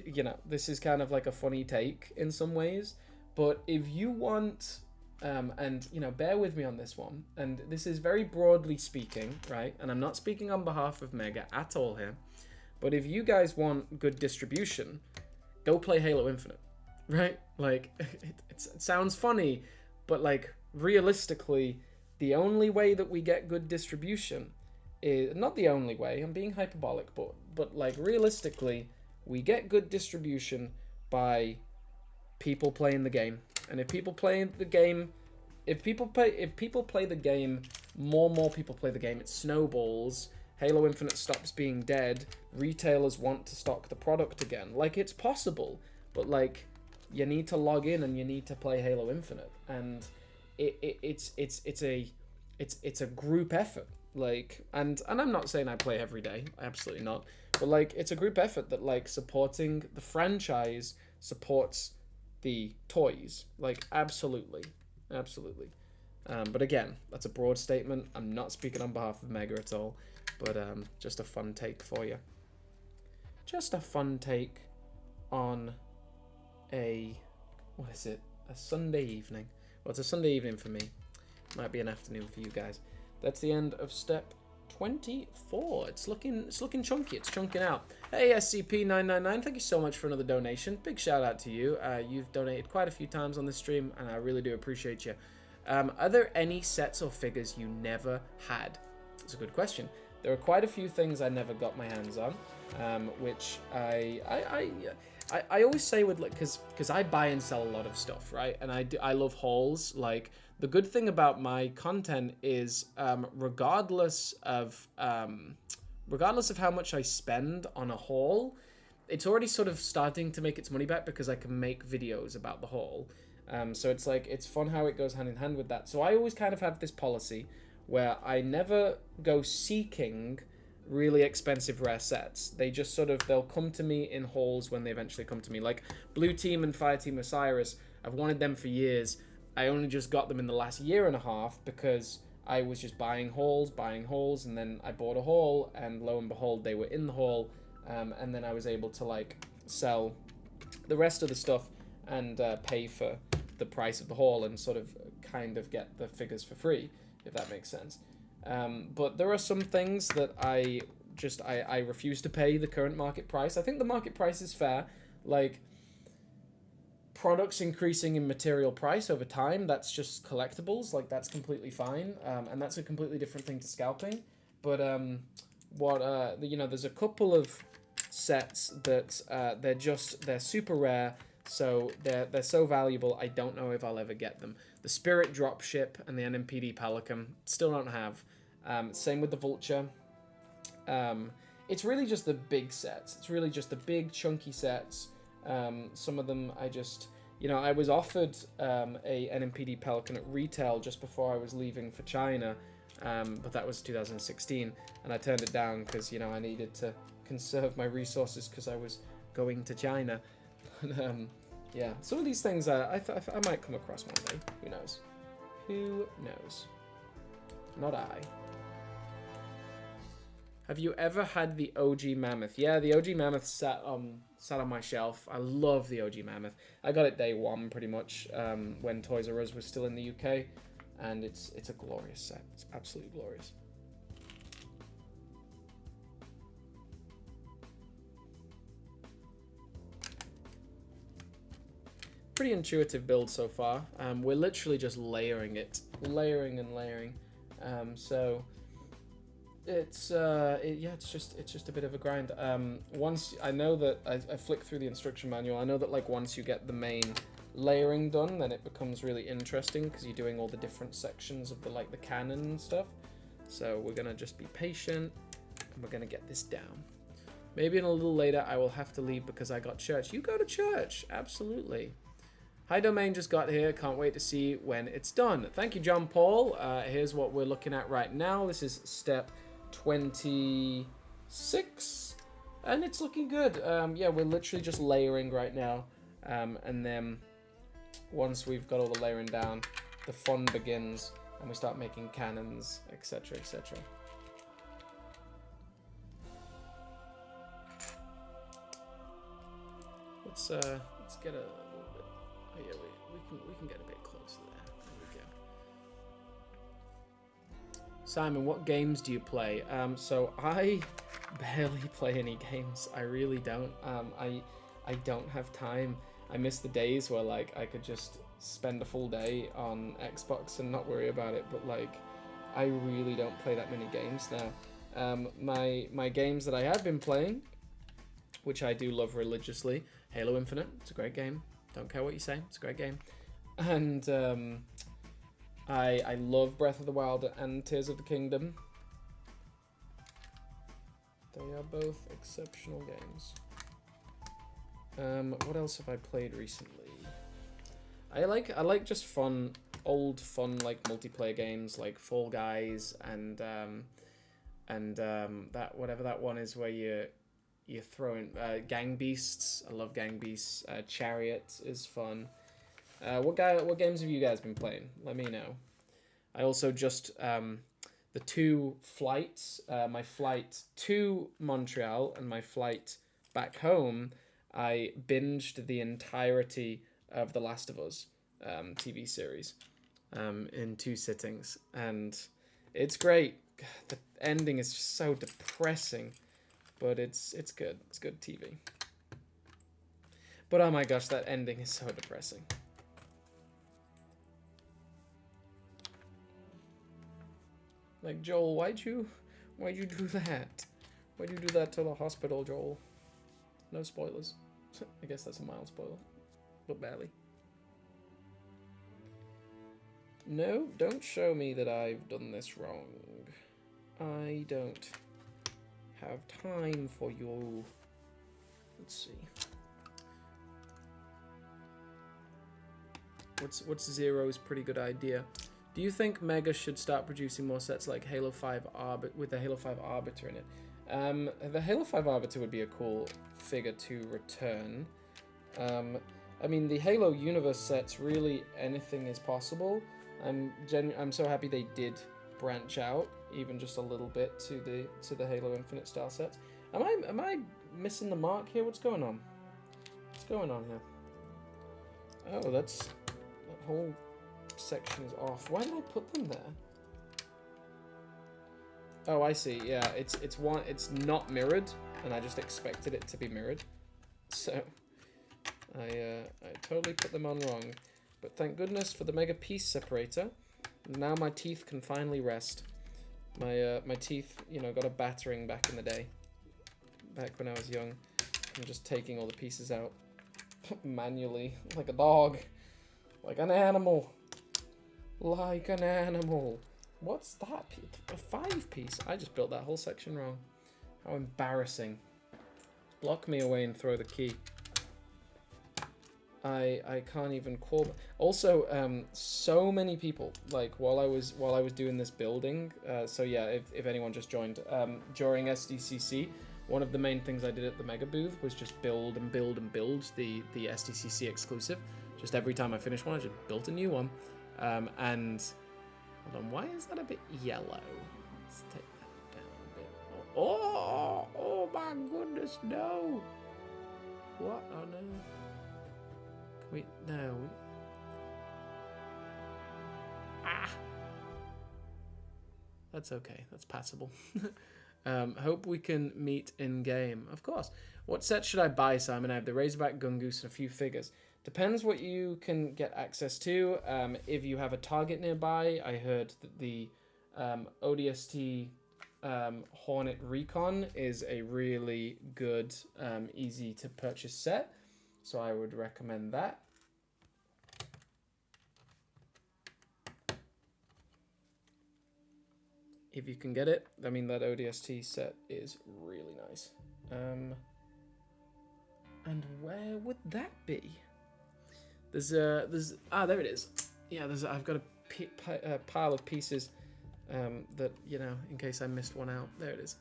you know, this is kind of like a funny take in some ways, but if you want, and you know, bear with me on this one, and this is very broadly speaking, right? And I'm not speaking on behalf of Mega at all here, but if you guys want good distribution, go play Halo Infinite, right? Like, it sounds funny, but like, realistically, the only way that we get good distribution is, not the only way, I'm being hyperbolic, but like, realistically, we get good distribution by people playing the game. And if people play the game, if people play the game, more people play the game, it snowballs. Halo Infinite stops being dead. Retailers want to stock the product again. Like, it's possible, but like, you need to log in and you need to play Halo Infinite, and it's a group effort. Like, and I'm not saying I play every day, absolutely not, but like, it's a group effort that, like, supporting the franchise supports the toys, like, absolutely. But again, that's a broad statement. I'm not speaking on behalf of Mega at all, but just a fun take for you. Just a fun take on a Sunday evening. Well, it's a Sunday evening for me. Might be an afternoon for you guys. That's the end of step 24. It's looking chunky. It's chunking out. Hey, SCP-999, thank you so much for another donation. Big shout out to you. You've donated quite a few times on this stream, and I really do appreciate you. Are there any sets or figures you never had? That's a good question. There are quite a few things I never got my hands on, which I always say with like, because I buy and sell a lot of stuff, right? And I love hauls. Like, the good thing about my content is regardless of how much I spend on a haul, it's already sort of starting to make its money back because I can make videos about the haul. So it's like, it's fun how it goes hand in hand with that. So I always kind of have this policy where I never go seeking really expensive rare sets. They just sort of, they'll come to me in hauls when they eventually come to me. Like Blue Team and Fire Team Osiris, I've wanted them for years. I only just got them in the last year and a half because I was just buying hauls, and then I bought a haul, and lo and behold, they were in the haul, and then I was able to like sell the rest of the stuff and pay for the price of the haul and sort of kind of get the figures for free, if that makes sense. But there are some things that I refuse to pay the current market price. I think the market price is fair. Like, products increasing in material price over time, that's just collectibles. Like, that's completely fine. And that's a completely different thing to scalping. But there's a couple of sets that they're super rare. So they're so valuable, I don't know if I'll ever get them. The Spirit Dropship and the NMPD Pelican, still don't have. Same with the Vulture. It's really just the big sets. It's really just the big chunky sets. Some of them I was offered a NMPD Pelican at retail just before I was leaving for China, but that was 2016, and I turned it down because I needed to conserve my resources because I was going to China. Yeah, some of these things I might come across one day. Who knows? Who knows? Not I. Have you ever had the OG Mammoth? Yeah, the OG Mammoth sat on my shelf. I love the OG Mammoth. I got it day one, pretty much, when Toys R Us was still in the UK, and it's a glorious set. It's absolutely glorious. Pretty intuitive build so far. We're literally just layering it, layering and layering. So it's just a bit of a grind. Once I know that I flick through the instruction manual, I know that like once you get the main layering done, then it becomes really interesting because you're doing all the different sections of the cannon and stuff. So we're gonna just be patient and we're gonna get this down. Maybe in a little later I will have to leave because I got church. You go to church, absolutely. Hi Domain just got here. Can't wait to see when it's done. Thank you, John Paul. Here's what we're looking at right now. This is step 26, and it's looking good. Yeah, we're literally just layering right now, and then once we've got all the layering down, the fun begins, and we start making cannons, etc., etc. Let's get a. Oh yeah, we can get a bit closer there. There we go. Simon, what games do you play? So I barely play any games. I really don't. I don't have time. I miss the days where like I could just spend a full day on Xbox and not worry about it. But like, I really don't play that many games now. My games that I have been playing, which I do love religiously, Halo Infinite. It's a great game. Don't care what you say, it's a great game. And I love Breath of the Wild and Tears of the Kingdom. They are both exceptional games. What else have I played recently? I like just old fun like multiplayer games like Fall Guys and that whatever that one is where you're throwing Gang Beasts. I love Gang Beasts. Chariot is fun. What games have you guys been playing? Let me know. I also just the two flights, my flight to Montreal and my flight back home, I binged the entirety of The Last of Us TV series in 2 sittings, and it's great. The ending is just so depressing. But it's good. It's good TV. But oh my gosh, that ending is so depressing. Like, Joel, why'd you do that? Why'd you do that to the hospital, Joel? No spoilers. I guess that's a mild spoiler, but barely. No, don't show me that I've done this wrong. I don't have time for you. Let's see. What's Zero's pretty good idea? Do you think Mega should start producing more sets like Halo 5 with the Halo 5 Arbiter in it? The Halo 5 Arbiter would be a cool figure to return. I mean, the Halo universe sets, really anything is possible. I'm so happy they did branch out even just a little bit to the Halo Infinite style sets. Am I missing the mark here? What's going on? What's going on here? Oh, that whole section is off. Why did I put them there? Oh, I see. Yeah, it's not mirrored, and I just expected it to be mirrored. So I totally put them on wrong. But thank goodness for the mega piece separator. Now my teeth can finally rest. My teeth, you know, got a battering back in the day. Back when I was young. I'm just taking all the pieces out manually, like a dog. Like an animal. Like an animal. What's that? A 5-piece? I just built that whole section wrong. How embarrassing. Block me away and throw the key. I can't even call. Also, so many people, like while I was doing this building. So yeah, if anyone just joined, during SDCC, one of the main things I did at the Mega booth was just build and build and build the SDCC exclusive. Just every time I finished one, I just built a new one. And hold on, why is that a bit yellow? Let's take that down a bit. Oh my goodness, no! What? Oh no. Wait, no. Ah! That's okay. That's passable. Hope we can meet in game. Of course. What set should I buy, Simon? I have the Razorback, Gungoose, and a few figures. Depends what you can get access to. If you have a Target nearby, I heard that the ODST Hornet Recon is a really good, easy to purchase set. So I would recommend that. If you can get it, I mean, that ODST set is really nice. And where would that be? There it is. Yeah, I've got a pile of pieces that, you know, in case I missed one out. There it is.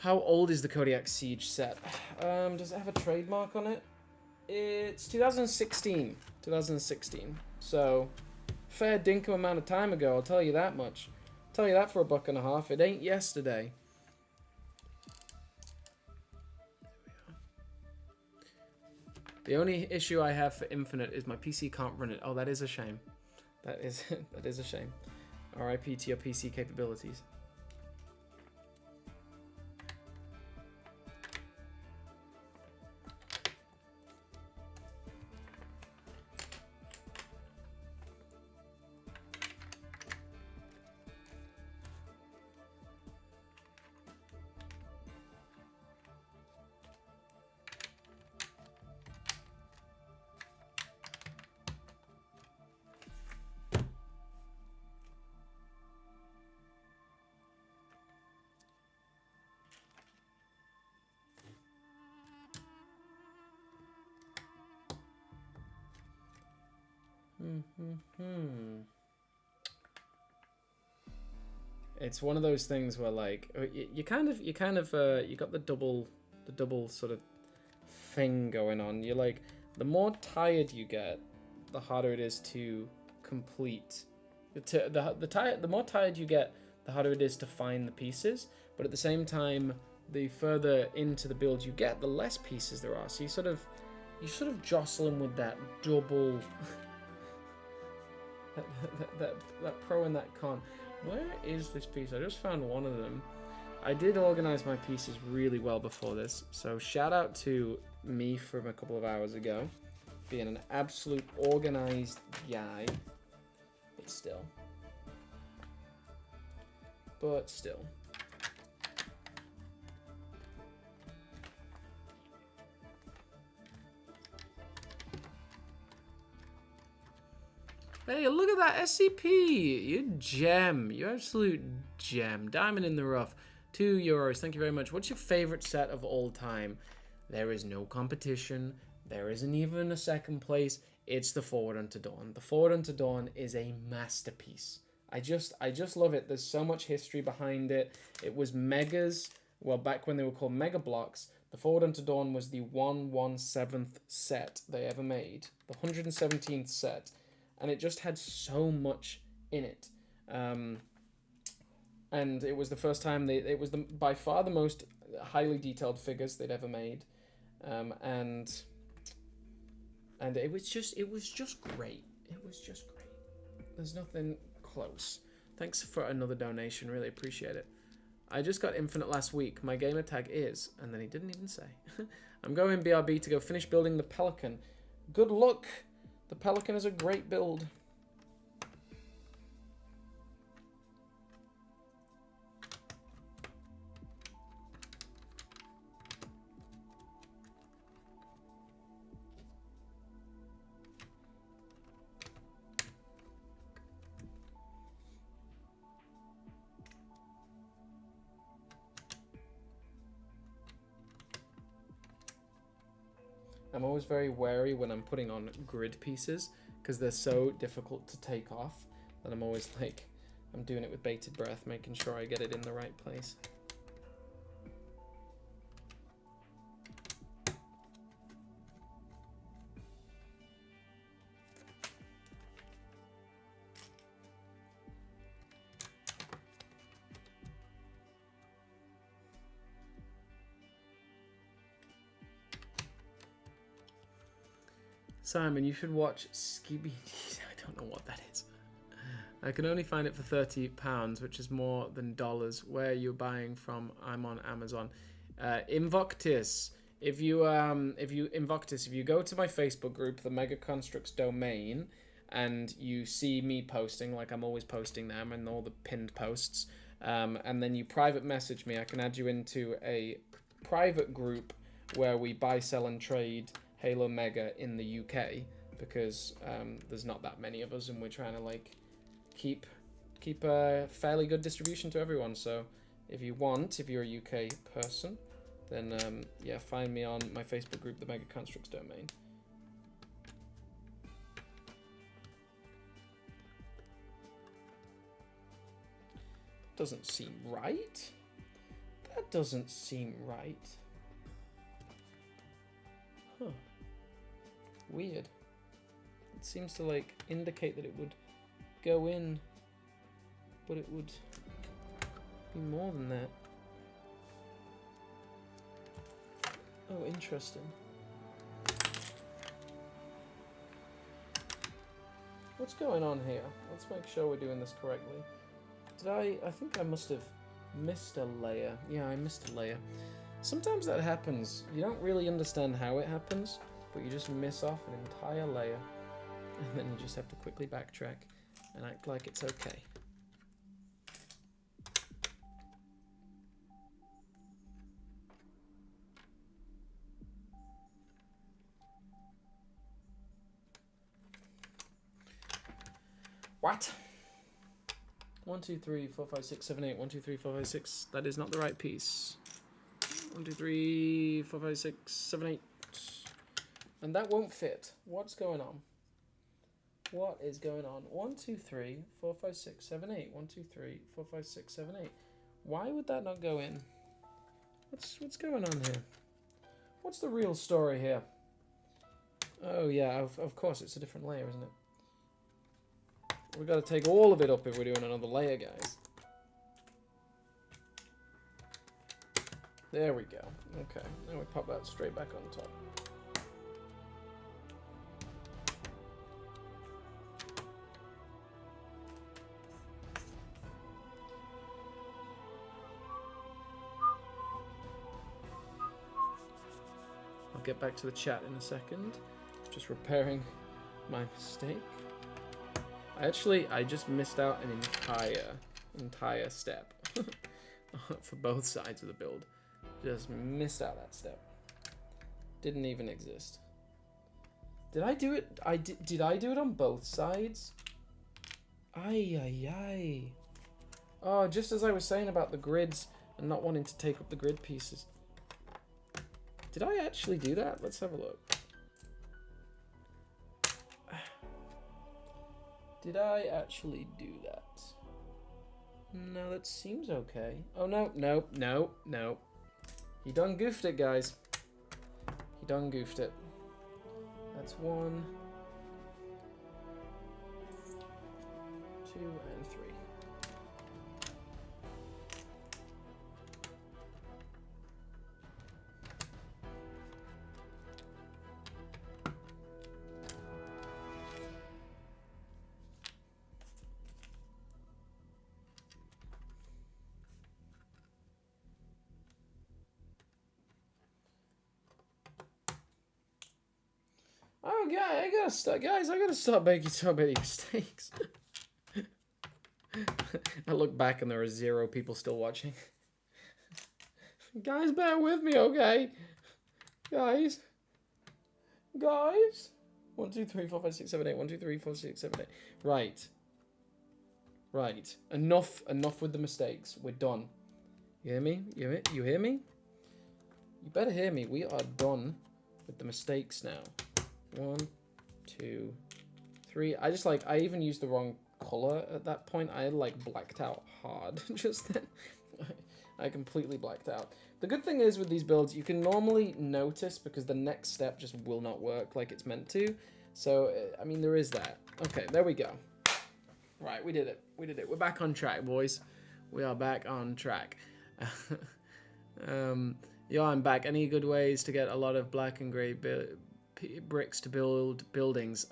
How old is the Kodiak Siege set? Does it have a trademark on it? It's 2016. 2016. So, fair dinkum amount of time ago, I'll tell you that much. I'll tell you that for $1.50. It ain't yesterday. The only issue I have for Infinite is my PC can't run it. Oh, that is a shame. That is a shame. RIP to your PC capabilities. It's one of those things where, like, you got the double sort of thing going on. You're like, the more tired you get, the harder it is to complete. The more tired you get, the harder it is to find the pieces. But at the same time, the further into the build you get, the less pieces there are. So you sort of jostling with that double. that pro and that con. Where is this piece? I just found one of them. I did organize my pieces really well before this, so shout out to me from a couple of hours ago, being an absolute organized guy. But still. Hey, look at that SCP. You gem. You absolute gem. Diamond in the rough. €2. Thank you very much. What's your favorite set of all time? There is no competition. There isn't even a second place. It's the Forward Unto Dawn. The Forward Unto Dawn is a masterpiece. I just love it. There's so much history behind it. It was megas. Well, back when they were called mega blocks, the Forward Unto Dawn was the 1/1/7th set they ever made. The 117th set. And it just had so much in it. And it was the first time it was by far the most highly detailed figures they'd ever made. And it was just great. It was just great. There's nothing close. Thanks for another donation. Really appreciate it. I just got Infinite last week. My gamer tag is, and then he didn't even say. I'm going BRB to go finish building the Pelican. Good luck. The Pelican is a great build. I'm always very wary when I'm putting on grid pieces because they're so difficult to take off that I'm always like, I'm doing it with bated breath, making sure I get it in the right place. Simon, you should watch Skibby. I don't know what that is. I can only find it for £30, which is more than dollars. Where you're buying from? I'm on Amazon. Invictus. If you Invictus, if you go to my Facebook group, the Mega Constructs Domain, and you see me posting, like I'm always posting them and all the pinned posts, and then you private message me, I can add you into a private group where we buy, sell, and trade Halo Mega in the UK, because there's not that many of us, and we're trying to like keep a fairly good distribution to everyone. So if you want, if you're a UK person, then yeah, find me on my Facebook group, the Mega Constructs Domain. Doesn't seem right. That doesn't seem right. Huh. Weird. It seems to like indicate that it would go in, but it would be more than that. Oh, interesting. What's going on here? Let's make sure we're doing this correctly. I think I must have missed a layer. Yeah, I missed a layer. Sometimes that happens. You don't really understand how it happens, but you just miss off an entire layer, and then you just have to quickly backtrack and act like it's okay. What? 1, 2, 3, 4, 5, 6, 7, 8. 1, 2, 3, 4, 5, 6. That is not the right piece. 1, 2, 3, 4, 5, 6, 7, 8. And that won't fit. What's going on? What is going on? 1, 2, 3, 4, 5, 6, 7, 8. 1, 2, 3, 4, 5, 6, 7, 8. Why would that not go in? What's going on here? What's the real story here? Oh yeah, of course it's a different layer, isn't it? We've got to take all of it up if we're doing another layer, guys. There we go. Okay, now we pop that straight back on top. I'll get back to the chat in a second. Just repairing my mistake. I just missed out an entire step for both sides of the build. Just missed out that step. Didn't even exist. Did I do it? Did I do it on both sides? Ay, ay, ay. Oh, just as I was saying about the grids and not wanting to take up the grid pieces. Did I actually do that? Let's have a look. Did I actually do that? No, that seems okay. Oh, no, no, no, no. He done goofed it, guys. He done goofed it. That's 1, 2, and 3. Oh, guys, I gotta stop making so many mistakes. I look back and there are 0 people still watching. Guys, bear with me, okay? Guys. 1, 2, 3, 4, 5, 6, 7, 8. 1, 2, 3, 4, 6, 7, 8. Right. Right. Enough with the mistakes. We're done. You hear me? You hear me? You better hear me. We are done with the mistakes now. 1, 2, 3. I even used the wrong color at that point. I blacked out hard just then. I completely blacked out. The good thing is with these builds, you can normally notice because the next step just will not work like it's meant to. So, I mean, there is that. Okay, there we go. Right, we did it. We did it. We're back on track, boys. We are back on track. Yeah, I'm back. Any good ways to get a lot of black and gray bricks to build buildings?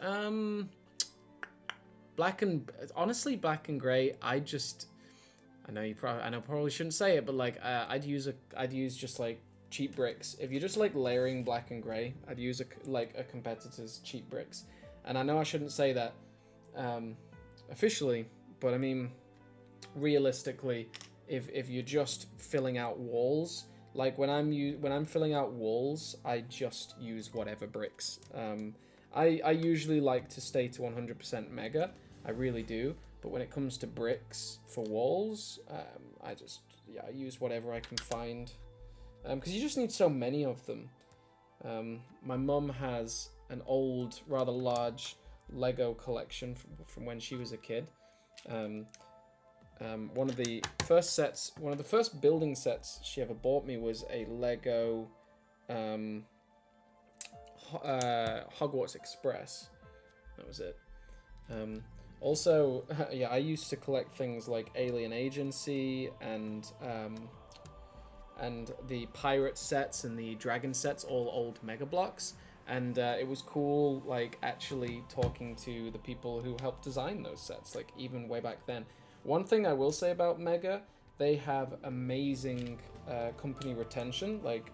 Honestly, black and gray, I know probably shouldn't say it, but like I'd use just like cheap bricks. If you're just like layering black and gray, I'd use a competitor's cheap bricks. And I know I shouldn't say that officially, but I mean realistically, if you're just filling out walls, like when I'm filling out walls, I just use whatever bricks. I usually like to stay to 100% mega. I really do. But when it comes to bricks for walls, I use whatever I can find. Because you just need so many of them. My mum has an old, rather large Lego collection from when she was a kid. One of the first building sets she ever bought me was a Lego Hogwarts Express. That was it. Also, yeah, I used to collect things like Alien Agency and the pirate sets and the dragon sets, all old Mega Blocks. And it was cool, like, actually talking to the people who helped design those sets, like, even way back then. One thing I will say about Mega, they have amazing company retention, like,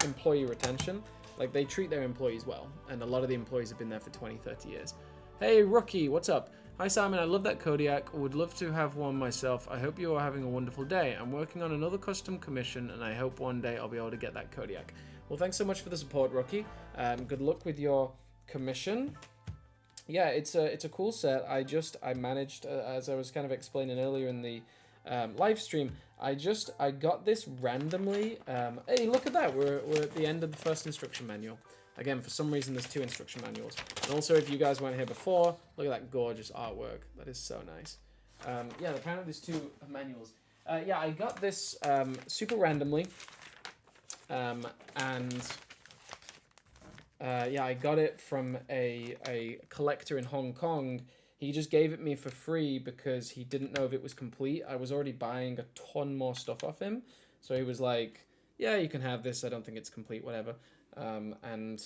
employee retention. Like, they treat their employees well, and a lot of the employees have been there for 20, 30 years. Hey, Rookie, what's up? Hi, Simon, I love that Kodiak. Would love to have one myself. I hope you are having a wonderful day. I'm working on another custom commission, and I hope one day I'll be able to get that Kodiak. Well, thanks so much for the support, Rookie. Good luck with your commission. Yeah, it's a cool set. I managed, as I was kind of explaining earlier in the live stream, I got this randomly. Hey, look at that. We're at the end of the first instruction manual. Again, for some reason, there's 2 instruction manuals. And also, if you guys weren't here before, look at that gorgeous artwork. That is so nice. Yeah, apparently there's 2 manuals. Yeah, I got this super randomly. Yeah, I got it from a collector in Hong Kong. He just gave it me for free because he didn't know if it was complete. I was already buying a ton more stuff off him. So he was like, yeah, you can have this. I don't think it's complete, whatever. And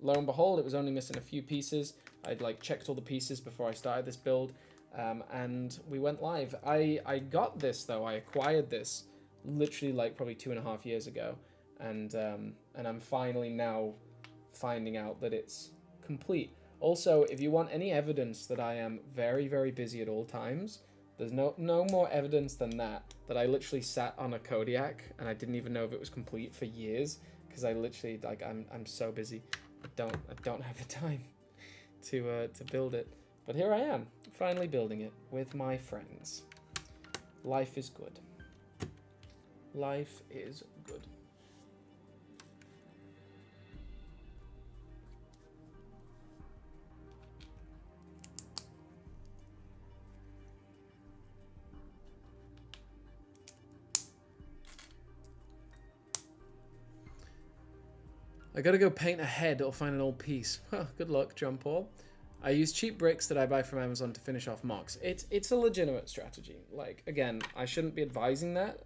lo and behold, it was only missing a few pieces. I'd like checked all the pieces before I started this build, and we went live. I got this though. I acquired this literally like probably 2.5 years ago, and I'm finally now finding out that it's complete. Also, if you want any evidence that I am very, very busy at all times, there's no more evidence than that I literally sat on a Kodiak and I didn't even know if it was complete for years. Because I literally, like, I'm so busy. I don't have the time to build it. But here I am. finally building it with my friends. Life is good. Life is good. I gotta go paint a head or find an old piece. Huh, good luck, John Paul. I use cheap bricks that I buy from Amazon to finish off mocks. It's a legitimate strategy. Like, again, I shouldn't be advising that,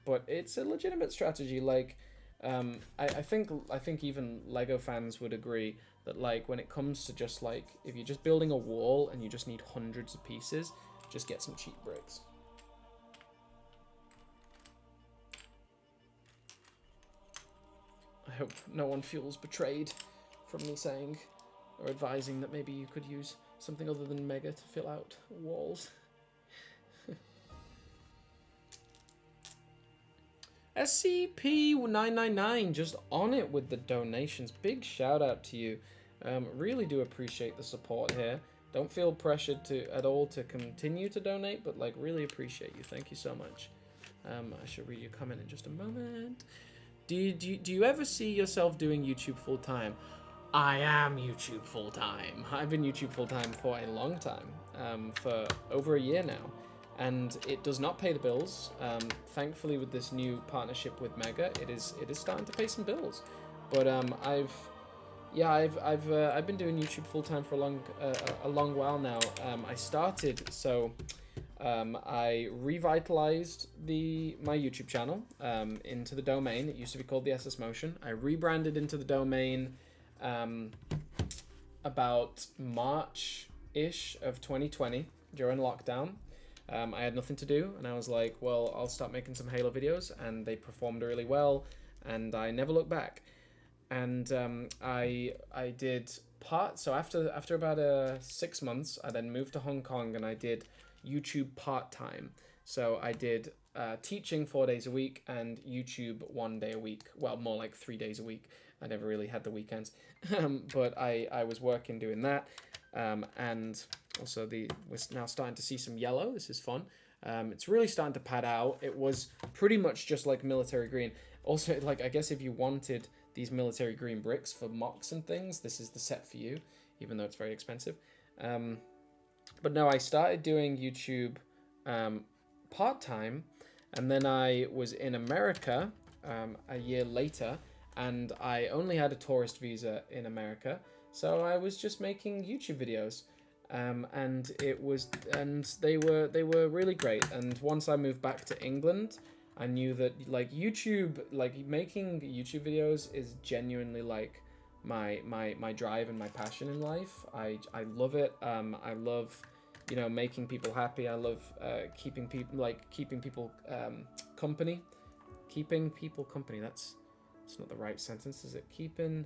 but it's a legitimate strategy. Like, I think even Lego fans would agree that, like, when it comes to just, like, if you're just building a wall and you just need hundreds of pieces, just get some cheap bricks. I hope no one feels betrayed from me saying or advising that maybe you could use something other than Mega to fill out walls. SCP-999 just on it with the donations. Big shout out to you. Really do appreciate the support here. Don't feel pressured at all to continue to donate, but like really appreciate you. Thank you so much. I should read your comment in just a moment. Do you ever see yourself doing YouTube full time? I am YouTube full time. I've been YouTube full time for a long time, for over a year now, and it does not pay the bills. Thankfully, with this new partnership with Mega, it is starting to pay some bills. But I've been doing YouTube full time for a long while now. I started I revitalized my YouTube channel into TheDomain. It used to be called the SS Motion. I rebranded into TheDomain about March-ish of 2020 during lockdown. I had nothing to do, and I was like, well, I'll start making some Halo videos, and they performed really well, and I never looked back. And I did so after about 6 months, I then moved to Hong Kong, and I did YouTube part-time. So I did teaching 4 days a week and YouTube 1 day a week. Well, more like 3 days a week. I never really had the weekends. But I was working doing that. And also we're now starting to see some yellow. This is fun. It's really starting to pad out. It was pretty much just like military green. Also, like, I guess if you wanted these military green bricks for mocks and things, this is the set for you, even though it's very expensive. But no, I started doing YouTube part-time, and then I was in America a year later, and I only had a tourist visa in America, so I was just making YouTube videos, and they were really great. And once I moved back to England, I knew that like YouTube, like making YouTube videos is genuinely like my drive and my passion in life. I love it. I love, you know, making people happy. I love keeping people company. Keeping people company. That's not the right sentence, is it? Keeping.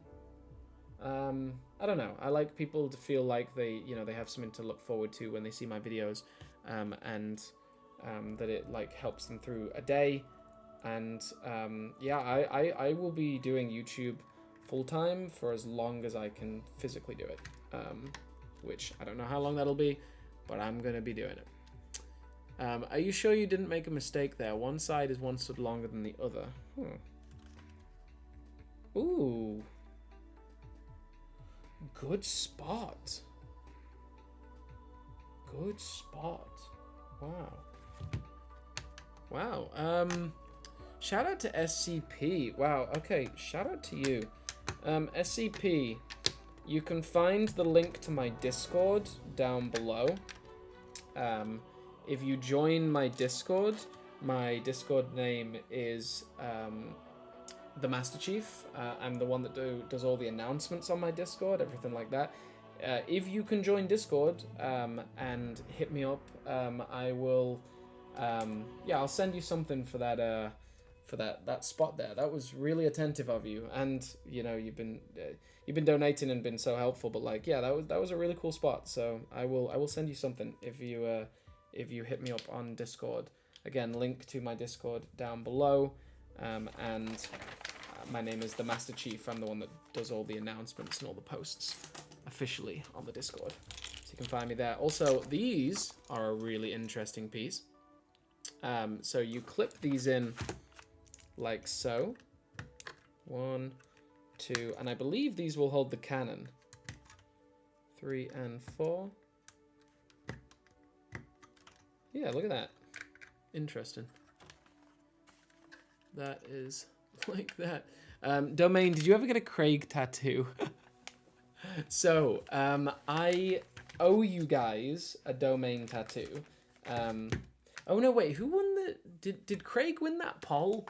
I don't know. I like people to feel like they have something to look forward to when they see my videos, and that it like helps them through a day. And yeah, I will be doing YouTube full-time for as long as I can physically do it, which I don't know how long that'll be, but I'm gonna be doing it. Are you sure you didn't make a mistake there? One side is one stud longer than the other. Ooh, good spot. Good spot. Wow. Shout out to SCP. Wow. Okay. Shout out to you. SCP, you can find the link to my Discord down below. If you join my Discord name is the Master Chief. I'm the one that does all the announcements on my Discord, everything like that. If you can join Discord and hit me up, I will. Yeah, I'll send you something for that spot there. That was really attentive of you, and you know you've been donating and been so helpful. But like, yeah, that was a really cool spot. So I will send you something if you hit me up on Discord. Again, link to my Discord down below, and my name is the Master Chief. I'm the one that does all the announcements and all the posts officially on the Discord. So you can find me there. Also, these are a really interesting piece. So you clip these in like so. 1, 2, and I believe these will hold the cannon. 3 and 4. Yeah, look at that. Interesting. That is like that. Domain, did you ever get a Craig tattoo? So, I owe you guys a Domain tattoo. Oh no, wait, who won the... Did Craig win that poll?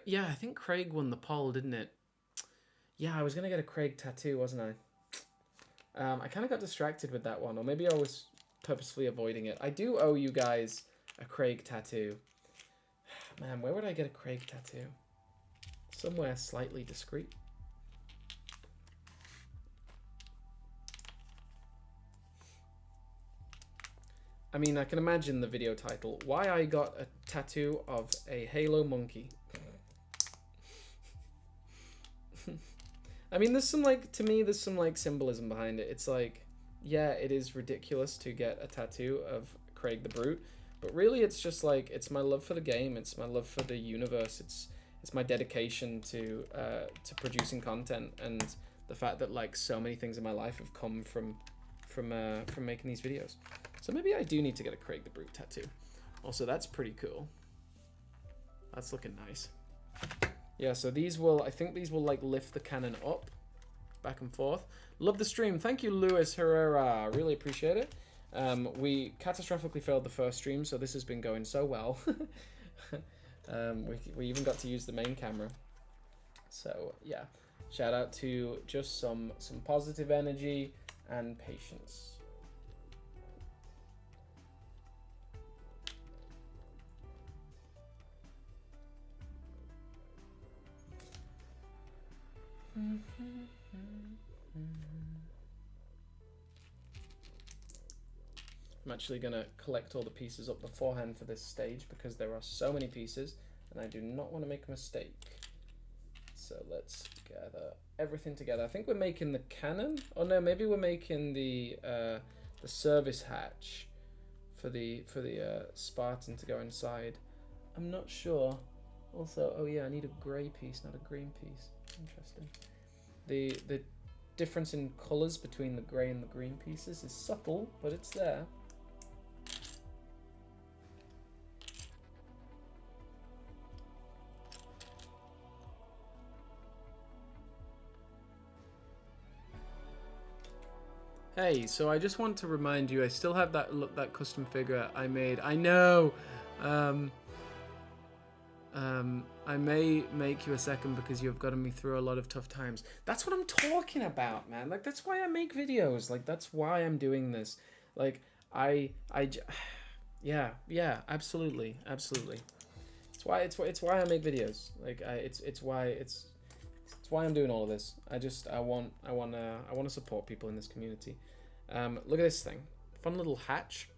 Yeah, I think Craig won the poll, didn't it? Yeah, I was going to get a Craig tattoo, wasn't I? I kind of got distracted with that one, or maybe I was purposefully avoiding it. I do owe you guys a Craig tattoo. Man, where would I get a Craig tattoo? Somewhere slightly discreet. I mean, I can imagine the video title. Why I got a tattoo of a Halo monkey. I mean, there's some, like, to me, there's some, like, symbolism behind it. It's like, yeah, it is ridiculous to get a tattoo of Craig the Brute, but really it's just, like, it's my love for the game. It's my love for the universe. It's my dedication to producing content, and the fact that, like, so many things in my life have come from making these videos. So maybe I do need to get a Craig the Brute tattoo. Also, that's pretty cool. That's looking nice. Yeah, so these will, I think these will, like, lift the cannon up, back and forth. Love the stream. Thank you, Luis Herrera. Really appreciate it. We catastrophically failed the first stream, so this has been going so well. We even got to use the main camera. So, yeah. Shout out to just some positive energy and patience. I'm actually going to collect all the pieces up beforehand for this stage because there are so many pieces and I do not want to make a mistake. So let's gather everything together. I think we're making the cannon. Oh no, maybe we're making the service hatch for the Spartan to go inside. I'm not sure. Also, oh yeah, I need a grey piece, not a green piece. Interesting. The difference in colours between the grey and the green pieces is subtle, but it's there. Hey, so I just want to remind you, I still have that custom figure I made. I know. I may make you a second because you've gotten me through a lot of tough times. That's what I'm talking about, man. Like, that's why I make videos. Like, that's why I'm doing this. Like, yeah, absolutely. It's why I make videos. Like, it's why I'm doing all of this. I want to support people in this community. Look at this thing. Fun little hatch.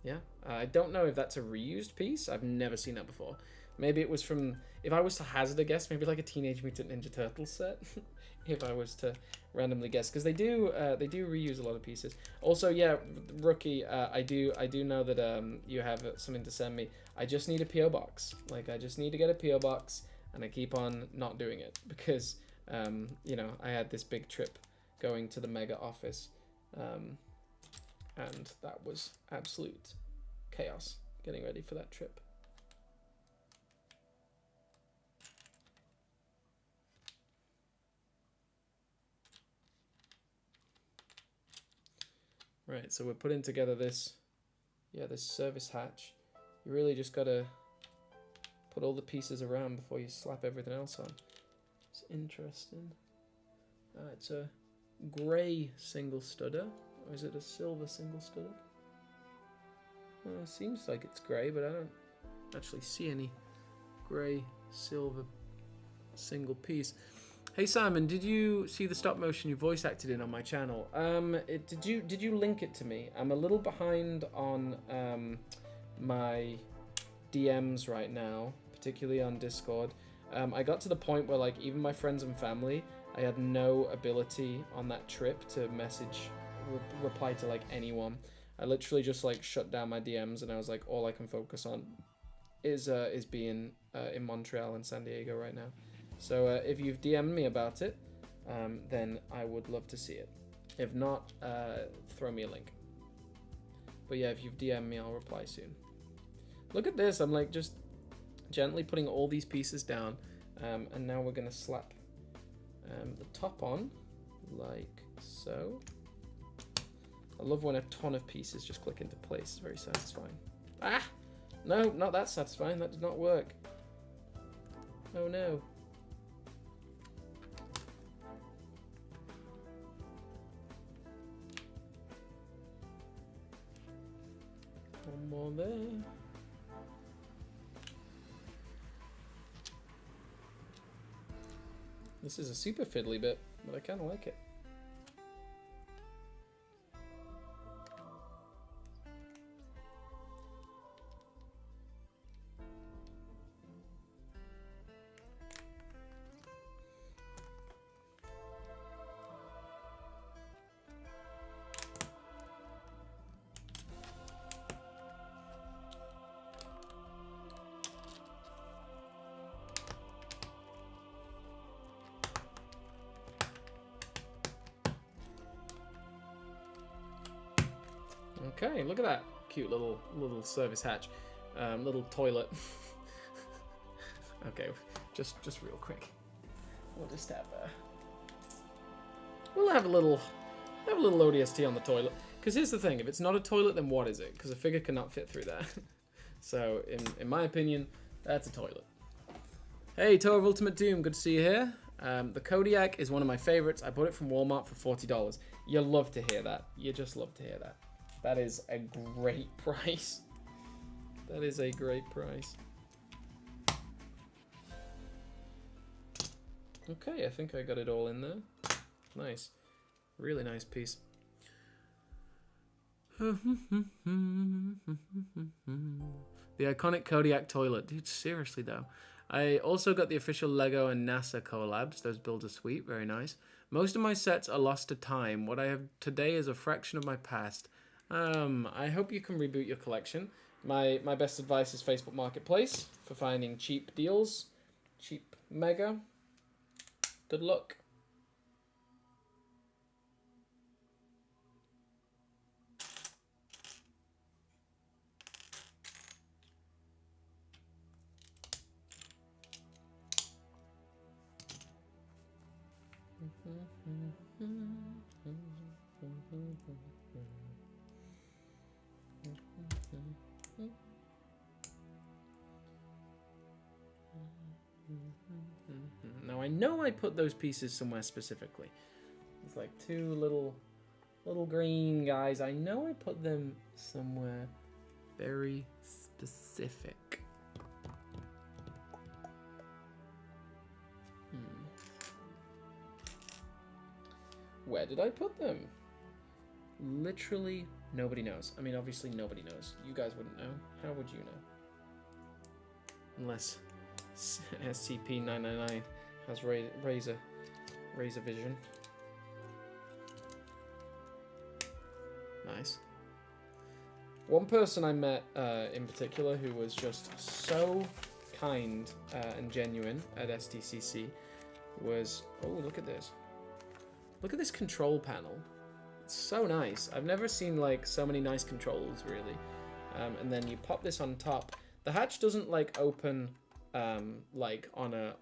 Yeah, I don't know if that's a reused piece. I've never seen that before. Maybe it was from, if I was to hazard a guess, maybe like a Teenage Mutant Ninja Turtles set. If I was to randomly guess, because they do reuse a lot of pieces. Also, yeah, Rookie, I do know that you have something to send me. I just need a PO box. Like, I just need to get a PO box, and I keep on not doing it because you know, I had this big trip going to the mega office. And that was absolute chaos getting ready for that trip. Right, so we're putting together this service hatch. You really just gotta put all the pieces around before you slap everything else on. It's interesting. It's a grey single studder. Or is it a silver single studder? Well, it seems like it's grey, but I don't actually see any grey silver single piece. Hey Simon, did you see the stop motion you voice acted in on my channel? Did you link it to me? I'm a little behind on my DMs right now, particularly on Discord. I got to the point where, like, even my friends and family, I had no ability on that trip to message reply to like anyone. I literally just like shut down my DMs, and I was like, all I can focus on is being in Montreal and San Diego right now. So if you've DM'd me about it, then I would love to see it. If not, throw me a link. But yeah, if you've DM'd me, I'll reply soon. Look at this. I'm like just gently putting all these pieces down, and now we're gonna slap the top on like so. I love when a ton of pieces just click into place. It's very satisfying. Ah! No, not that satisfying. That did not work. Oh no. One more there. This is a super fiddly bit, but I kind of like it. Okay, look at that cute little service hatch, little toilet. Okay, just real quick, we'll just have we'll have a little ODST on the toilet. Because here's the thing: if it's not a toilet, then what is it? Because a figure cannot fit through that. So, in my opinion, that's a toilet. Hey, Toe of Ultimate Doom, good to see you here. The Kodiak is one of my favorites. I bought it from Walmart for $40. You'll love to hear that. You just love to hear that. That is a great price. That is a great price. Okay, I think I got it all in there. Nice. Really nice piece. The iconic Kodiak toilet. Dude, seriously though. I also got the official Lego and NASA collabs. Those builds are sweet. Very nice. Most of my sets are lost to time. What I have today is a fraction of my past. I hope you can reboot your collection. My best advice is Facebook Marketplace for finding cheap deals. Cheap mega. Good luck. Now I know I put those pieces somewhere specifically. It's like two little green guys. I know I put them somewhere very specific. Where did I put them? Literally nobody knows. I mean, obviously nobody knows. You guys wouldn't know. How would you know? Unless SCP-999 has razor vision. Nice. One person I met in particular who was just so kind and genuine at SDCC was... Oh, look at this. Look at this control panel. It's so nice. I've never seen like so many nice controls, really. And then you pop this on top. The hatch doesn't like open like on a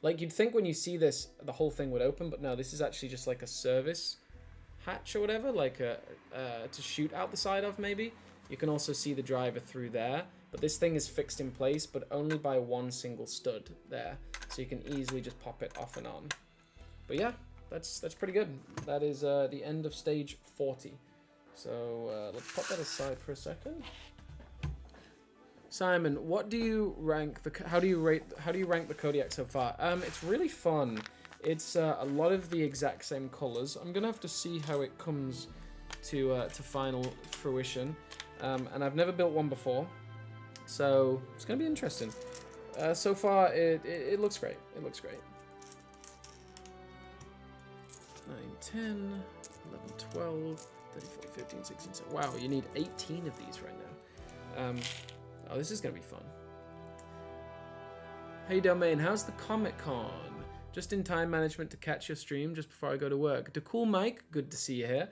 like you'd think when you see this the whole thing would open, but no, this is actually just like a service hatch or whatever, like a to shoot out the side of. Maybe you can also see the driver through there, but this thing is fixed in place but only by one single stud there, so you can easily just pop it off and on. But yeah, that's pretty good. That is the end of stage 40. So let's pop that aside for a second. Simon, what do you rank how do you rank the Kodiak so far? It's really fun. It's a lot of the exact same colors. I'm gonna have to see how it comes to final fruition. And I've never built one before, so it's gonna be interesting. So far, it looks great. It looks great. 9, 10, 11, 12, 13, 14, 15, 16, 17. Wow, you need 18 of these right now. Oh, this is going to be fun. Hey, Domain, how's the Comic-Con? Just in time management to catch your stream just before I go to work. Cool Mike, good to see you here.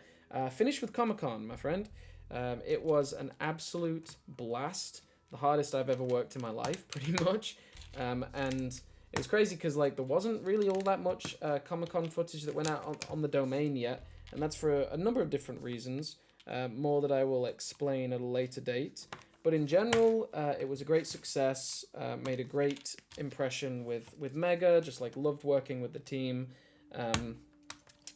Finished with Comic-Con, my friend. It was an absolute blast. The hardest I've ever worked in my life, pretty much. And it was crazy because like there wasn't really all that much Comic-Con footage that went out on the Domain yet. And that's for a number of different reasons. More that I will explain at a later date. But in general, it was a great success, made a great impression with Mega, just like loved working with the team.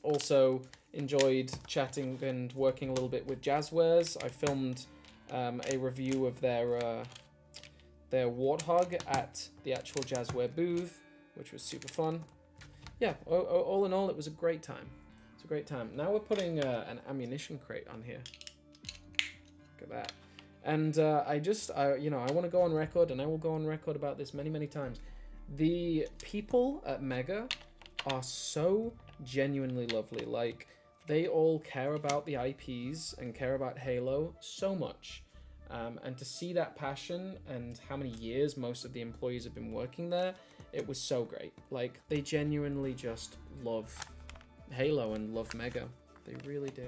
Also enjoyed chatting and working a little bit with Jazzwares. I filmed a review of their Warthog at the actual Jazzware booth, which was super fun. Yeah, all in all, it was a great time. It's a great time. Now we're putting an ammunition crate on here. Look at that. And I want to go on record, and I will go on record about this many, many times. The people at Mega are so genuinely lovely. Like, they all care about the IPs and care about Halo so much. And to see that passion and how many years most of the employees have been working there, it was so great. Like, they genuinely just love Halo and love Mega. They really do.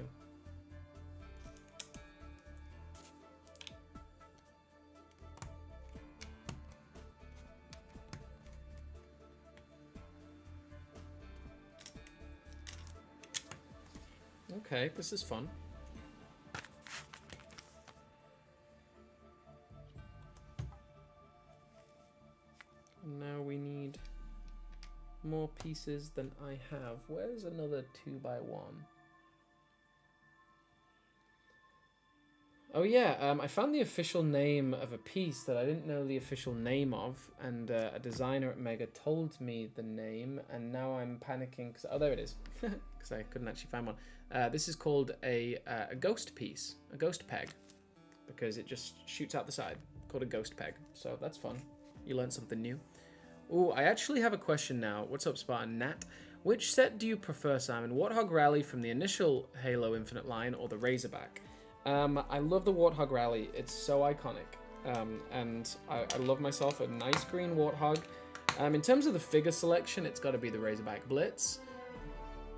Okay, this is fun. Now we need more pieces than I have. Where's another 2x1? Oh yeah, I found the official name of a piece that I didn't know the official name of, and a designer at Mega told me the name, and now I'm panicking because there it is, because I couldn't actually find one. This is called a ghost piece, a ghost peg, because it just shoots out the side, called a ghost peg. So that's fun. You learned something new. Ooh, I actually have a question now. What's up, Spartan Nat? Which set do you prefer, Simon? Warthog Rally from the initial Halo Infinite line or the Razorback? I love the Warthog Rally. It's so iconic. And I love myself a nice green Warthog. In terms of the figure selection, it's got to be the Razorback Blitz.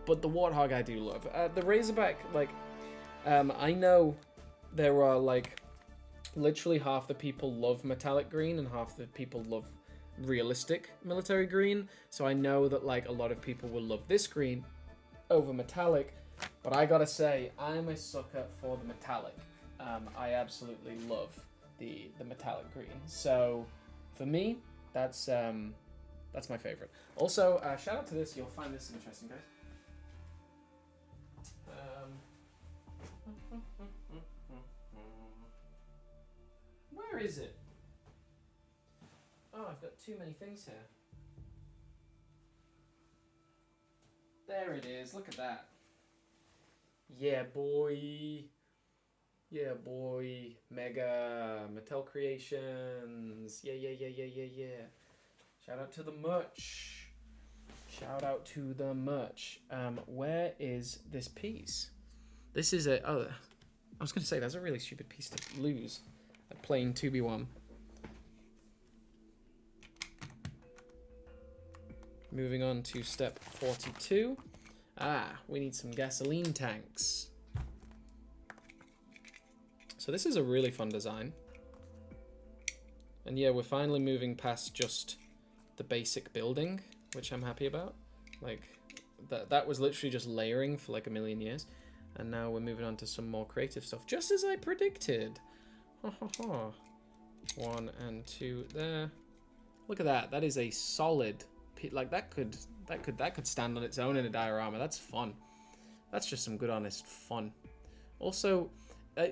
But the Warthog I do love. The Razorback, like, I know there are, like, literally half the people love metallic green and half the people love realistic military green. So I know that, like, a lot of people will love this green over metallic. But I gotta say, I'm a sucker for the metallic. I absolutely love the metallic green. So for me, that's my favorite. Also, shout out to this. You'll find this interesting, guys. Where is it? Oh, I've got too many things here. There it is. Look at that. Yeah, boy. Yeah, boy. Mega. Mattel Creations. Yeah. Shout out to the merch. Shout out to the merch. Where is this piece? This is a... Oh, I was going to say, that's a really stupid piece to lose. A plain 2v1. Moving on to step 42. We need some gasoline tanks. So this is a really fun design. And yeah, we're finally moving past just the basic building, which I'm happy about. Like, that was literally just layering for like a million years. And now we're moving on to some more creative stuff, just as I predicted. Ha ha ha. 1 and 2 there. Look at that. That is a solid... Like, that could stand on its own in a diorama. That's fun. That's just some good, honest fun. Also,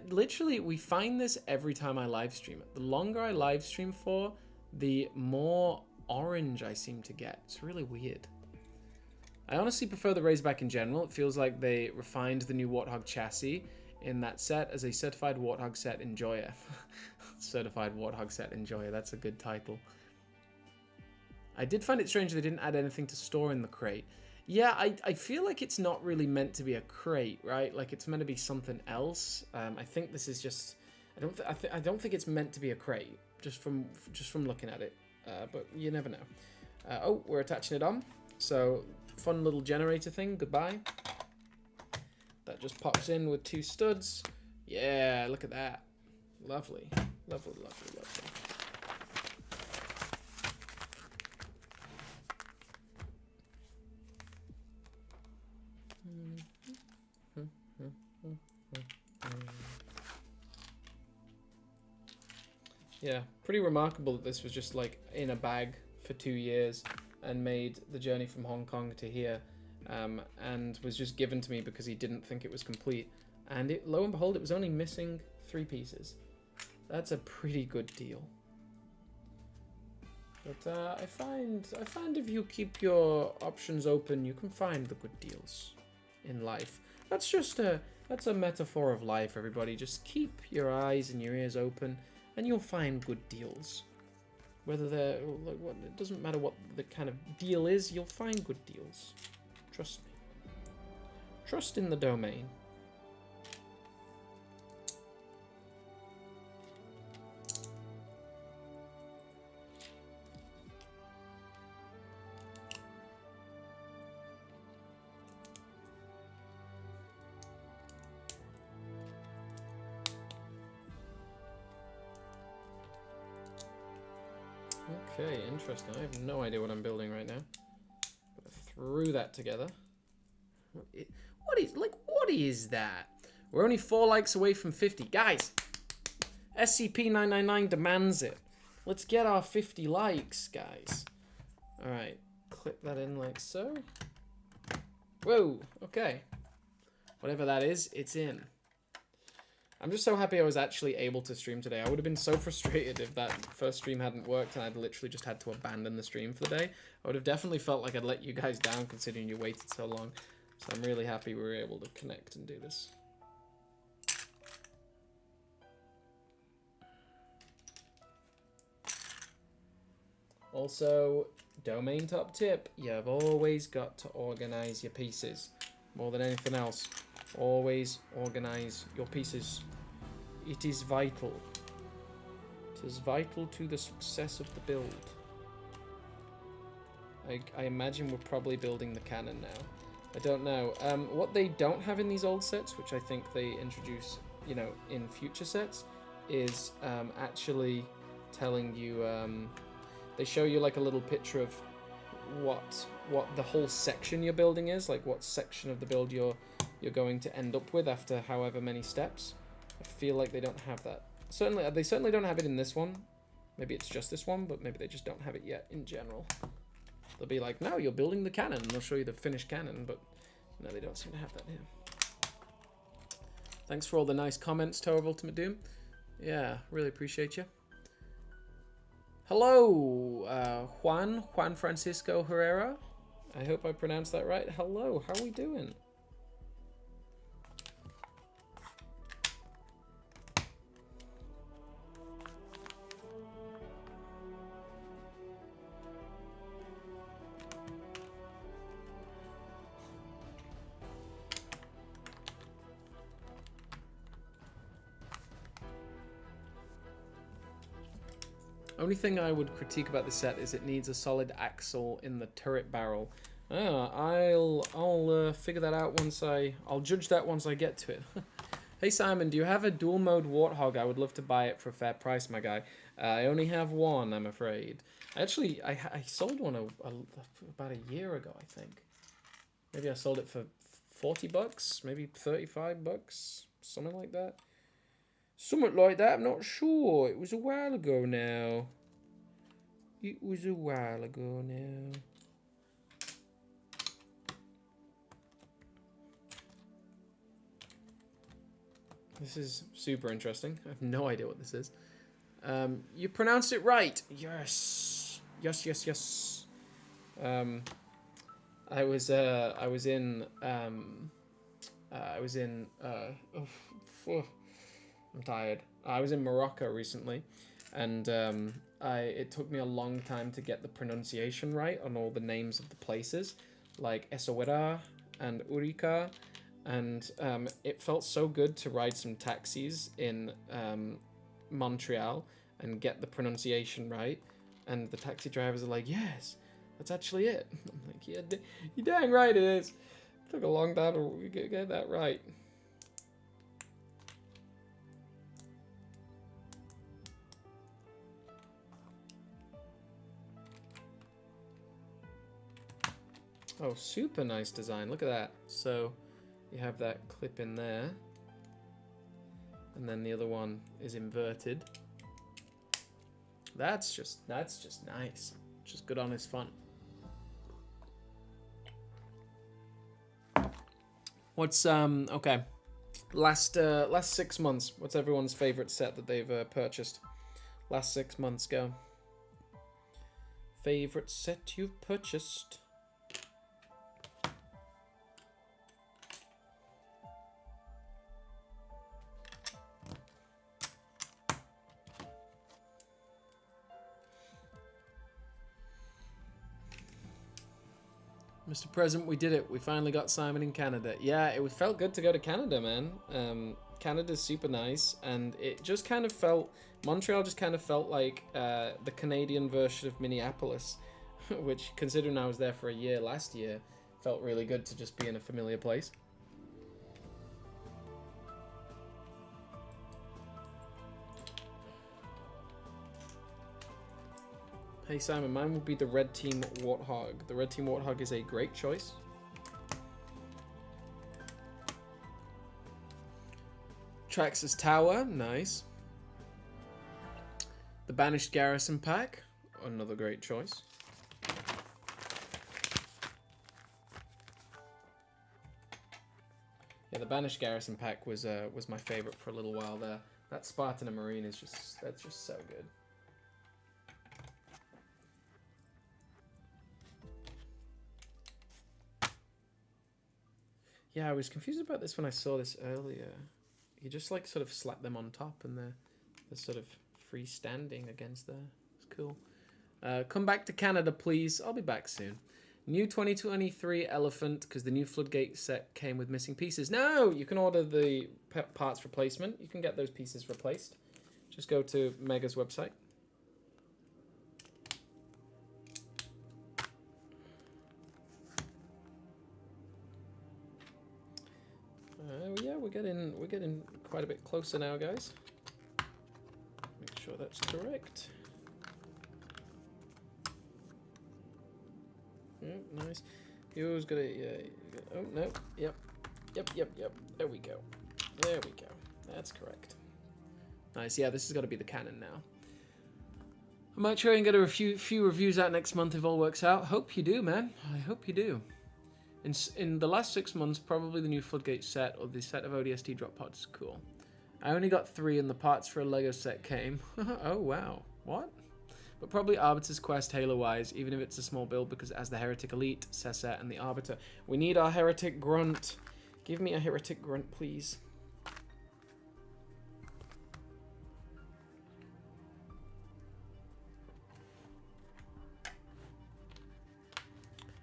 literally, we find this every time I live stream it. The longer I live stream for, the more orange I seem to get. It's really weird. I honestly prefer the Razorback in general. It feels like they refined the new Warthog chassis in that set as a certified Warthog set enjoyer. Certified Warthog set enjoyer. That's a good title. I did find it strange they didn't add anything to store in the crate. Yeah, I feel like it's not really meant to be a crate, right? Like it's meant to be something else. I think this is just. I don't think it's meant to be a crate, just from looking at it. But you never know. Oh, we're attaching it on. So fun little generator thing. Goodbye. That just pops in with 2 studs. Yeah, look at that. Lovely, lovely, lovely, lovely. Yeah, pretty remarkable that this was just like in a bag for 2 years and made the journey from Hong Kong to here, and was just given to me because he didn't think it was complete. And it, lo and behold, it was only missing 3 pieces. That's a pretty good deal. But I find if you keep your options open, you can find the good deals in life. That's a metaphor of life, everybody. Just keep your eyes and your ears open, and you'll find good deals. Whether they're like what, it doesn't matter what the kind of deal is, you'll find good deals. Trust me. Trust in the domain. Okay, interesting. I have no idea what I'm building right now. But I threw that together. What is that? We're only 4 likes away from 50. Guys, SCP-999 demands it. Let's get our 50 likes, guys. Alright, clip that in like so. Whoa, okay. Whatever that is, it's in. I'm just so happy I was actually able to stream today. I would have been so frustrated if that first stream hadn't worked and I'd literally just had to abandon the stream for the day. I would have definitely felt like I'd let you guys down considering you waited so long. So I'm really happy we were able to connect and do this. Also, domain top tip, you've always got to organize your pieces. More than anything else, always organize your pieces. It is vital. It is vital to the success of the build. I imagine we're probably building the cannon now. I don't know. What they don't have in these old sets, which I think they introduce, you know, in future sets, is actually telling you. They show you like a little picture of what the whole section you're building is, like what section of the build you're going to end up with after however many steps. I feel like they don't have that. They certainly don't have it in this one. Maybe it's just this one, but maybe they just don't have it yet in general. They'll be like, no, you're building the cannon, and they'll show you the finished cannon, but no, they don't seem to have that here. Thanks for all the nice comments, Tower of Ultimate Doom. Yeah, really appreciate you. Hello, Juan Francisco Herrera. I hope I pronounced that right. Hello, how are we doing? Only thing I would critique about this set is it needs a solid axle in the turret barrel. I'll figure that out once I'll judge that once I get to it. Hey Simon, do you have a dual mode Warthog? I would love to buy it for a fair price, my guy. I only have one, I'm afraid. Actually, I sold one about a year ago, I think. Maybe I sold it for 40 bucks, maybe 35 bucks, something like that. Something like that, I'm not sure. It was a while ago now. It was a while ago now. This is super interesting. I have no idea what this is. You pronounced it right. Yes. Yes, yes, yes. I was in I'm tired. I was in Morocco recently, and it took me a long time to get the pronunciation right on all the names of the places. like Essaouira and Urica, and it felt so good to ride some taxis in Montreal and get the pronunciation right. And the taxi drivers are like, yes, that's actually it. I'm like, yeah, you're dang right it is. It took a long time to get that right. Oh, super nice design. Look at that. So you have that clip in there. And then the other one is inverted. That's just nice. Just good honest fun. What's okay. Last 6 months. What's everyone's favorite set that they've purchased? Last 6 months, go. Favorite set you've purchased? Mr. President, we did it. We finally got Simon in Canada. Yeah, it felt good to go to Canada, man. Canada's super nice, and it just kind of felt... Montreal just kind of felt like the Canadian version of Minneapolis, which, considering I was there for a year last year, felt really good to just be in a familiar place. Hey Simon, mine would be the Red Team Warthog. The Red Team Warthog is a great choice. Traxxas Tower, nice. The Banished Garrison Pack, another great choice. Yeah, the Banished Garrison Pack was my favorite for a little while there. That Spartan and Marine is that's just so good. Yeah, I was confused about this when I saw this earlier. You just like sort of slap them on top and they're sort of freestanding against there. It's cool. Come back to Canada, please. I'll be back soon. New 2023 Elephant, because the new Floodgate set came with missing pieces. No! You can order the parts replacement. You can get those pieces replaced. Just go to Mega's website. Yeah, we're getting quite a bit closer now, guys. Make sure that's correct. Yep, nice. You always got it. Yeah. Oh no. Yep. There we go. That's correct. Nice. Yeah, this has got to be the cannon now. I might try and get a few reviews out next month if all works out. Hope you do, man. I hope you do. In the last 6 months, probably the new Floodgate set or the set of ODST drop pods. Cool. I only got 3 and the parts for a Lego set came. Oh, wow. What? But probably Arbiter's Quest Halo-wise, even if it's a small build, because it has the Heretic Elite, Sessa, and the Arbiter. We need our Heretic Grunt. Give me a Heretic Grunt, please.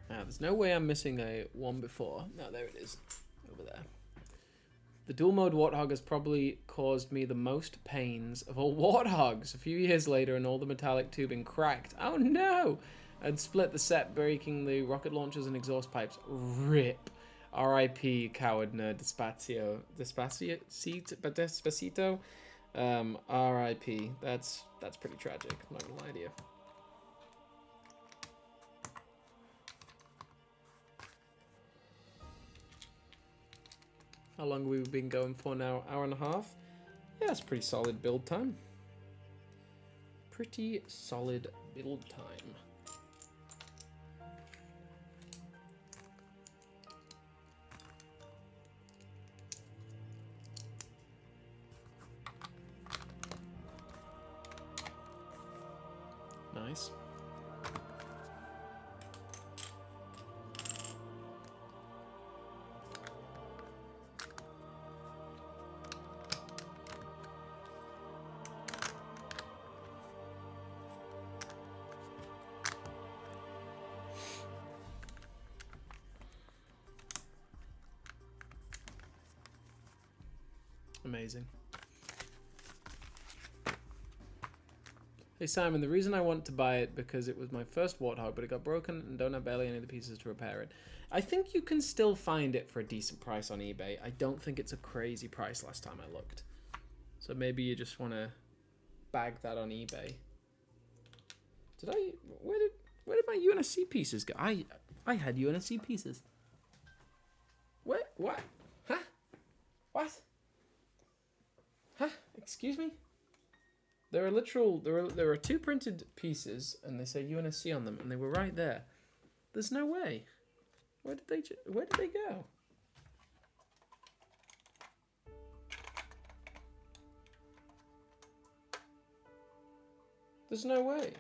There's no way I'm missing a one before. No, there it is. Over there. The dual mode Warthog has probably caused me the most pains of all Warthogs. A few years later and all the metallic tubing cracked. Oh no! And split the set, breaking the rocket launchers and exhaust pipes. RIP. R.I.P. coward nerd Despacito. R.I.P. That's pretty tragic. I'm not gonna lie to you. How long have we been going for now? Hour and a half? Yeah, it's pretty solid build time. Pretty solid build time. Nice. Amazing. Hey Simon, the reason I want to buy it because it was my first Warthog, but it got broken and don't have barely any of the pieces to repair it. I think you can still find it for a decent price on eBay. I don't think it's a crazy price last time I looked. So maybe you just want to bag that on eBay. Where did my UNSC pieces go? I had UNSC pieces. What? Huh? What? Huh? Excuse me? There are 2 printed pieces and they say UNSC on them and they were right there. There's no way. Where did they go? There's no way.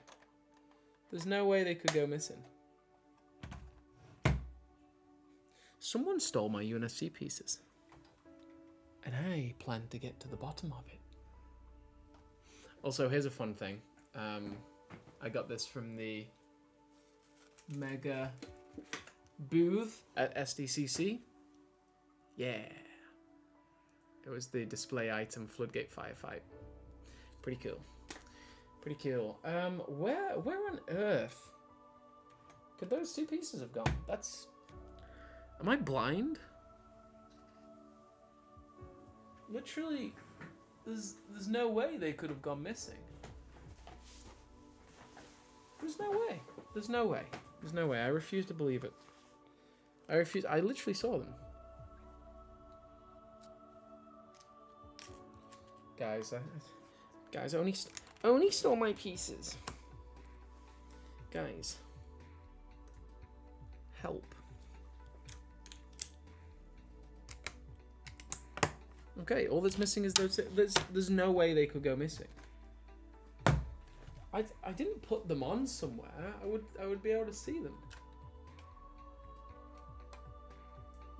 There's no way they could go missing. Someone stole my UNSC pieces. And I plan to get to the bottom of it. Also, here's a fun thing. I got this from the Mega booth at SDCC. Yeah. It was the display item Floodgate Firefight. Pretty cool. Pretty cool. Where on earth could those 2 pieces have gone? That's... Am I blind? Literally, there's no way they could have gone missing. There's no way. There's no way. There's no way. I refuse to believe it. I refuse. I literally saw them. Guys, guys, only stole my pieces. Guys, help. Okay, all that's missing is those. There's no way they could go missing. I didn't put them on somewhere. I would be able to see them.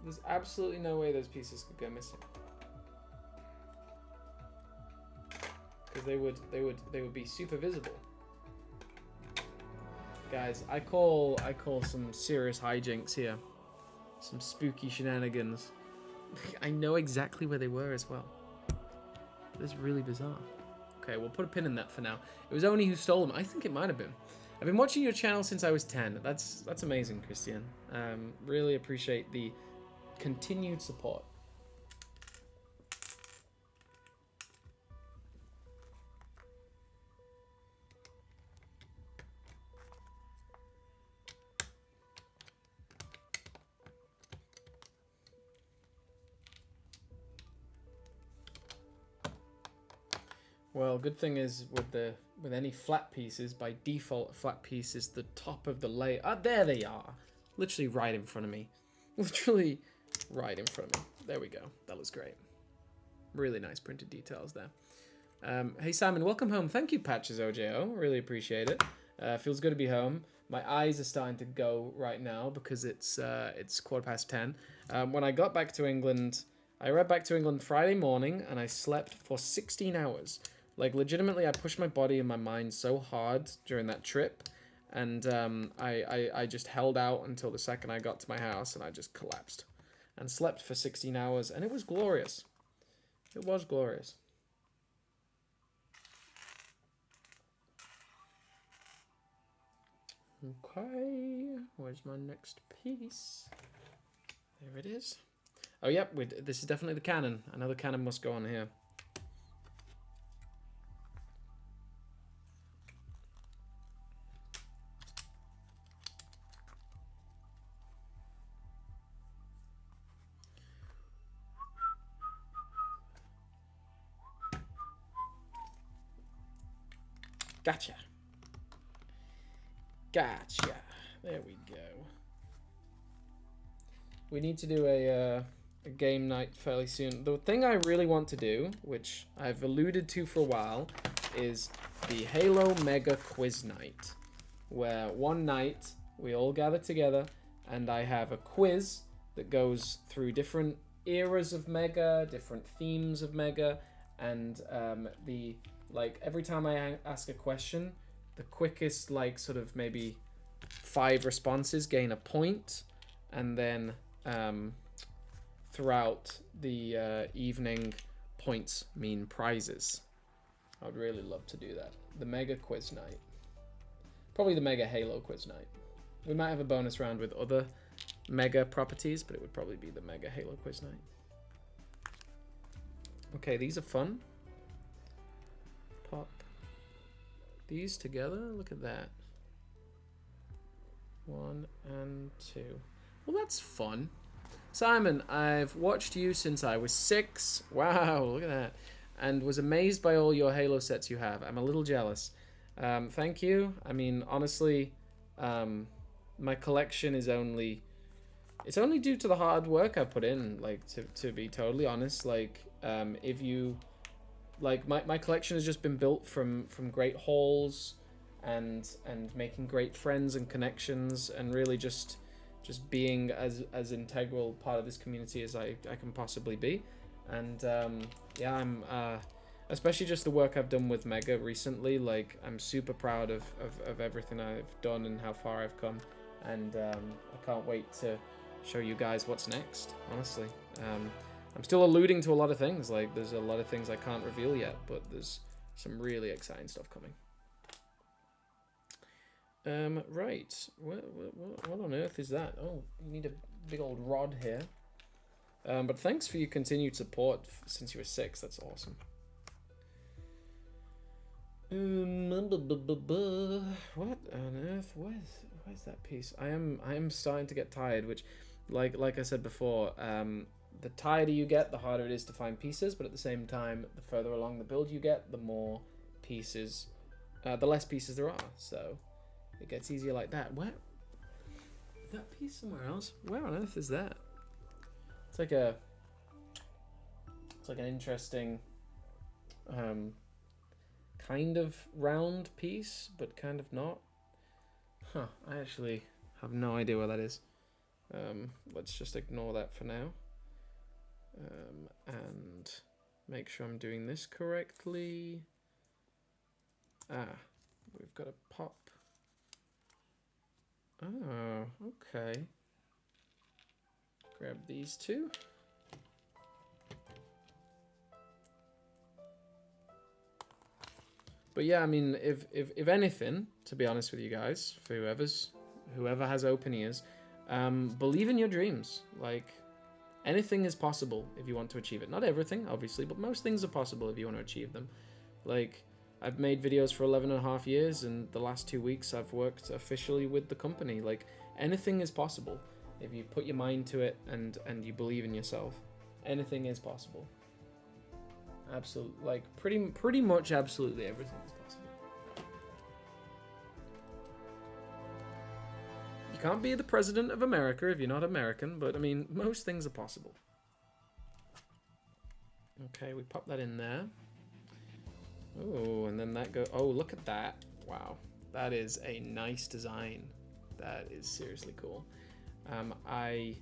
There's absolutely no way those pieces could go missing. Because they would be super visible. Guys, I call some serious hijinks here. Some spooky shenanigans. I know exactly where they were as well. This is really bizarre. Okay, we'll put a pin in that for now. It was Oni who stole them. I think it might have been. I've been watching your channel since I was 10. That's amazing, Christian. Really appreciate the continued support. Well, good thing is with any flat pieces, by default, a flat piece is the top of the layer. Ah, there they are. Literally right in front of me. Literally right in front of me. There we go. That looks great. Really nice printed details there. Hey, Simon, welcome home. Thank you, Patches OJO. Really appreciate it. Feels good to be home. My eyes are starting to go right now because it's 10:15. When I got back to England, I read back to England Friday morning and I slept for 16 hours. Like, legitimately, I pushed my body and my mind so hard during that trip, and I just held out until the second I got to my house, and I just collapsed. And slept for 16 hours, and it was glorious. It was glorious. Okay, where's my next piece? There it is. Oh, yep, this is definitely the cannon. Another cannon must go on here. Gotcha. Gotcha. There we go. We need to do a game night fairly soon. The thing I really want to do, which I've alluded to for a while, is the Halo Mega Quiz Night, where one night we all gather together and I have a quiz that goes through different eras of Mega, different themes of Mega, and every time I ask a question, the quickest, sort of maybe 5 responses gain a point, and then throughout the evening, points mean prizes. I would really love to do that. The Mega Quiz Night. Probably the Mega Halo Quiz Night. We might have a bonus round with other Mega properties, but it would probably be the Mega Halo Quiz Night. Okay, these are fun. Pop these together. Look at that. 1 and 2. Well, that's fun. Simon, I've watched you since I was 6. Wow, look at that. And was amazed by all your Halo sets you have. I'm a little jealous. Thank you. I mean, honestly, my collection is only... It's only due to the hard work I put in, like, to be totally honest. Like, if you... Like, my collection has just been built from great hauls and making great friends and connections and really just being as integral part of this community as I can possibly be. And yeah, I'm especially just the work I've done with Mega recently. Like, I'm super proud of everything I've done and how far I've come, and I can't wait to show you guys what's next, honestly. I'm still alluding to a lot of things. Like, there's a lot of things I can't reveal yet, but there's some really exciting stuff coming. Right, what on earth is that? Oh, you need a big old rod here. But thanks for your continued support since you were 6. That's awesome. What on earth? Where's that piece? I am starting to get tired. Which, like I said before, the tighter you get, the harder it is to find pieces. But at the same time, the further along the build you get, the more pieces, the less pieces there are. So it gets easier like that. Where? That piece somewhere else? Where on earth is that? It's like an interesting kind of round piece, but kind of not. Huh, I actually have no idea where that is. Let's just ignore that for now. And make sure I'm doing this correctly. We've got a pop. Oh, okay. Grab these two. But yeah, I mean, if anything, to be honest with you guys, for whoever has open ears, believe in your dreams. Like, anything is possible if you want to achieve it. Not everything, obviously, but most things are possible if you want to achieve them. Like, I've made videos for 11.5 years, and the last 2 weeks I've worked officially with the company. Like, anything is possible if you put your mind to it and you believe in yourself. Anything is possible. Absolutely, like pretty much absolutely everything is possible. You can't be the president of America if you're not American, but I mean, most things are possible. Okay, we pop that in there. Oh, and then that go. Oh, look at that! Wow, that is a nice design. That is seriously cool. I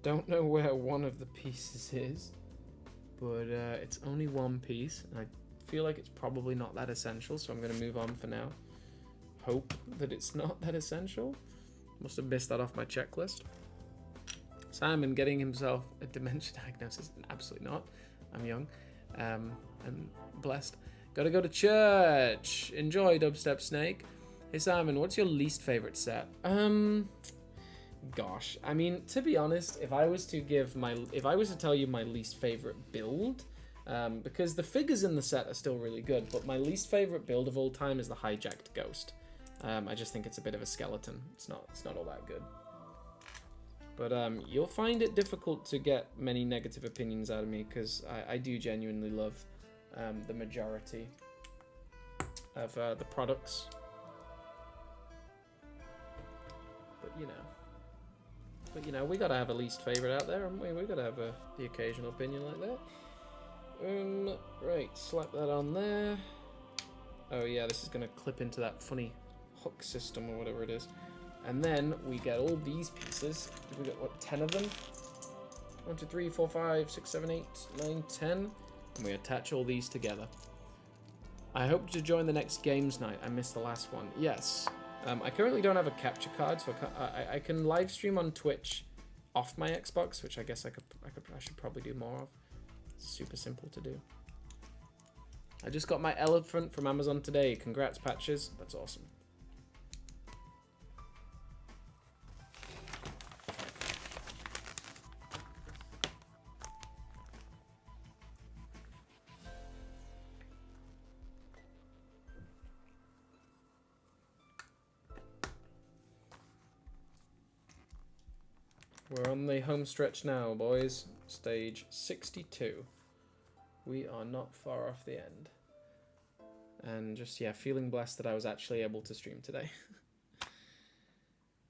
don't know where one of the pieces is, but it's only one piece, and I feel like it's probably not that essential, so I'm going to move on for now. Hope that it's not that essential. Must have missed that off my checklist. Simon getting himself a dementia diagnosis. Absolutely not. I'm young. I'm blessed. Gotta go to church. Enjoy, Dubstep Snake. Hey Simon, what's your least favorite set? Gosh, I mean, to be honest, if I was to tell you my least favorite build, because the figures in the set are still really good, but my least favorite build of all time is the hijacked Ghost. I just think it's a bit of a skeleton. It's not all that good. But you'll find it difficult to get many negative opinions out of me, because I do genuinely love the majority of the products. But you know, we gotta have a least favorite out there, haven't we? We gotta have the occasional opinion like that. Right, slap that on there. Oh yeah, this is gonna clip into that funny hook system or whatever it is. And then we get all these pieces. We got, what, 10 of them? 1, 2, 3, 4, 5, 6, 7, 8, 9, 10. And we attach all these together. I hope to join the next games night. I missed the last one. Yes. I currently don't have a capture card, so I can live stream on Twitch off my Xbox, which I guess I should probably do more of. super simple to do. I just got my elephant from Amazon today. Congrats, Patches. That's awesome. We're on the home stretch now, boys. Stage 62. We are not far off the end. And just, yeah, feeling blessed that I was actually able to stream today.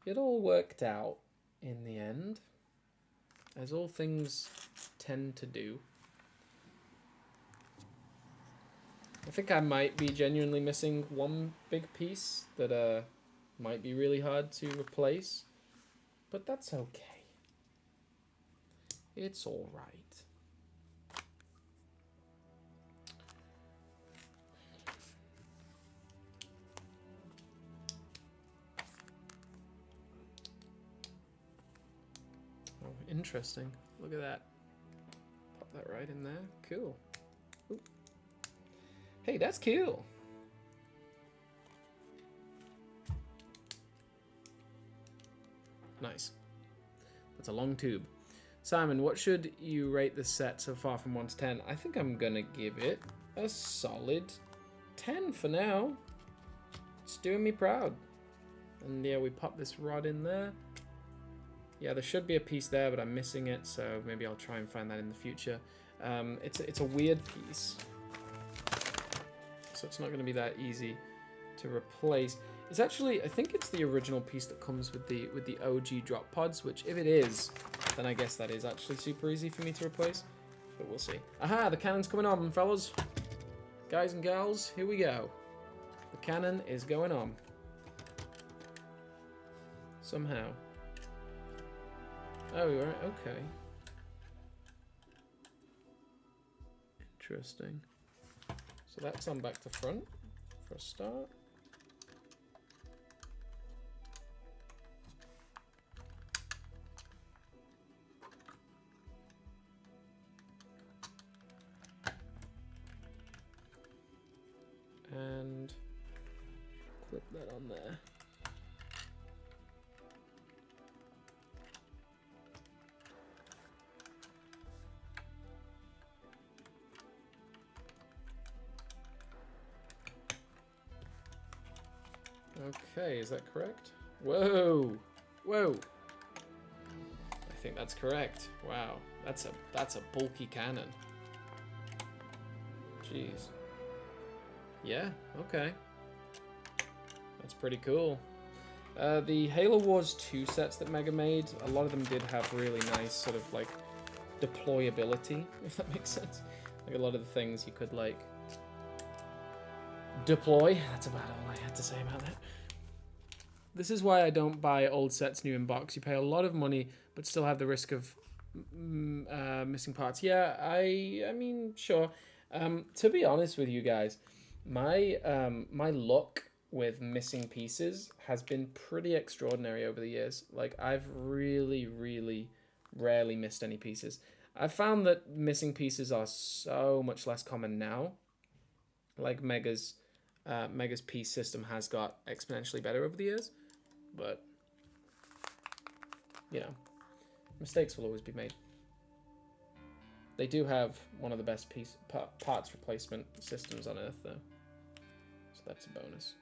It all worked out in the end, as all things tend to do. I think I might be genuinely missing one big piece that might be really hard to replace, but that's okay. It's all right. Oh, interesting. Look at that. Pop that right in there. Cool. Ooh. Hey, that's cool. Nice. That's a long tube. Simon, what should you rate this set so far from 1 to 10? I think I'm going to give it a solid 10 for now. It's doing me proud. And yeah, we pop this rod in there. Yeah, there should be a piece there, but I'm missing it, so maybe I'll try and find that in the future. It's a weird piece, so it's not going to be that easy to replace. It's actually, I think it's the original piece that comes with the OG drop pods, which if it is, then I guess that is actually super easy for me to replace, but we'll see. Aha, the cannon's coming on, fellas. Guys and gals, here we go. The cannon is going on. Somehow. Oh, right, okay. Interesting. So that's on back to front for a start. And clip that on there. Okay, is that correct? Whoa! Whoa! I think that's correct. Wow, that's a bulky cannon. Jeez. Yeah, okay. That's pretty cool. The Halo Wars 2 sets that Mega made, a lot of them did have really nice sort of like deployability, if that makes sense. Like a lot of the things you could like deploy. That's about all I had to say about that. This is why I don't buy old sets new in box. You pay a lot of money, but still have the risk of missing parts. Yeah, I mean, sure. To be honest with you guys, my my luck with missing pieces has been pretty extraordinary over the years. Like, I've really, really rarely missed any pieces. I've found that missing pieces are so much less common now. Like, Mega's piece system has got exponentially better over the years, but you know, mistakes will always be made. They do have one of the best parts replacement systems on Earth, though, so that's a bonus.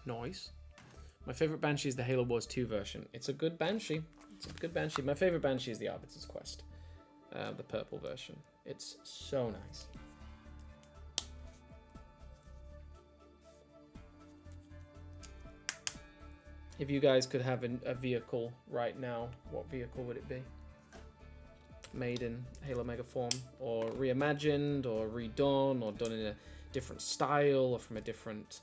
Nice. My favorite Banshee is the Halo Wars 2 version. It's a good Banshee. It's a good Banshee. My favorite Banshee is the Arbiter's Quest. The purple version. It's so nice. If you guys could have a vehicle right now, what vehicle would it be? Made in Halo Mega form, or reimagined, or redone, or done in a different style, or from a different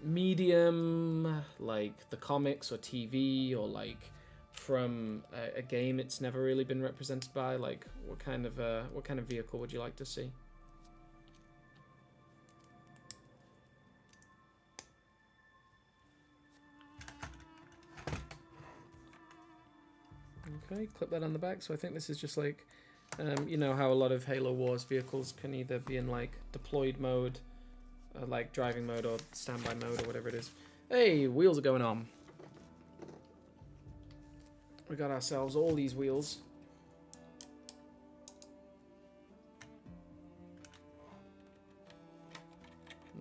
medium, like the comics or TV, or like from a game it's never really been represented by? Like, what kind of vehicle would you like to see? Okay, clip that on the back. So I think this is just like, you know how a lot of Halo Wars vehicles can either be in like deployed mode, like driving mode, or standby mode, or whatever it is. Hey, wheels are going on. We got ourselves all these wheels.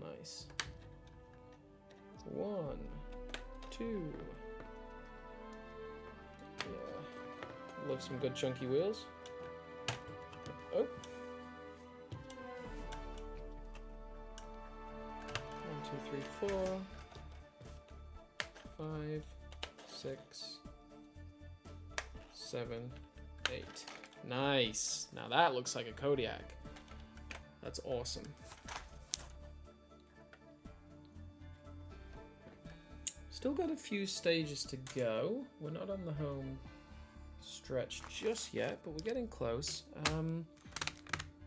Nice. 1, 2. Yeah. Love some good chunky wheels. Oh. 1, 2, 3, 4. 5, 6, 7, 8. Nice. Now that looks like a Kodiak. That's awesome. Still got a few stages to go. We're not on the home stretch just yet, but we're getting close.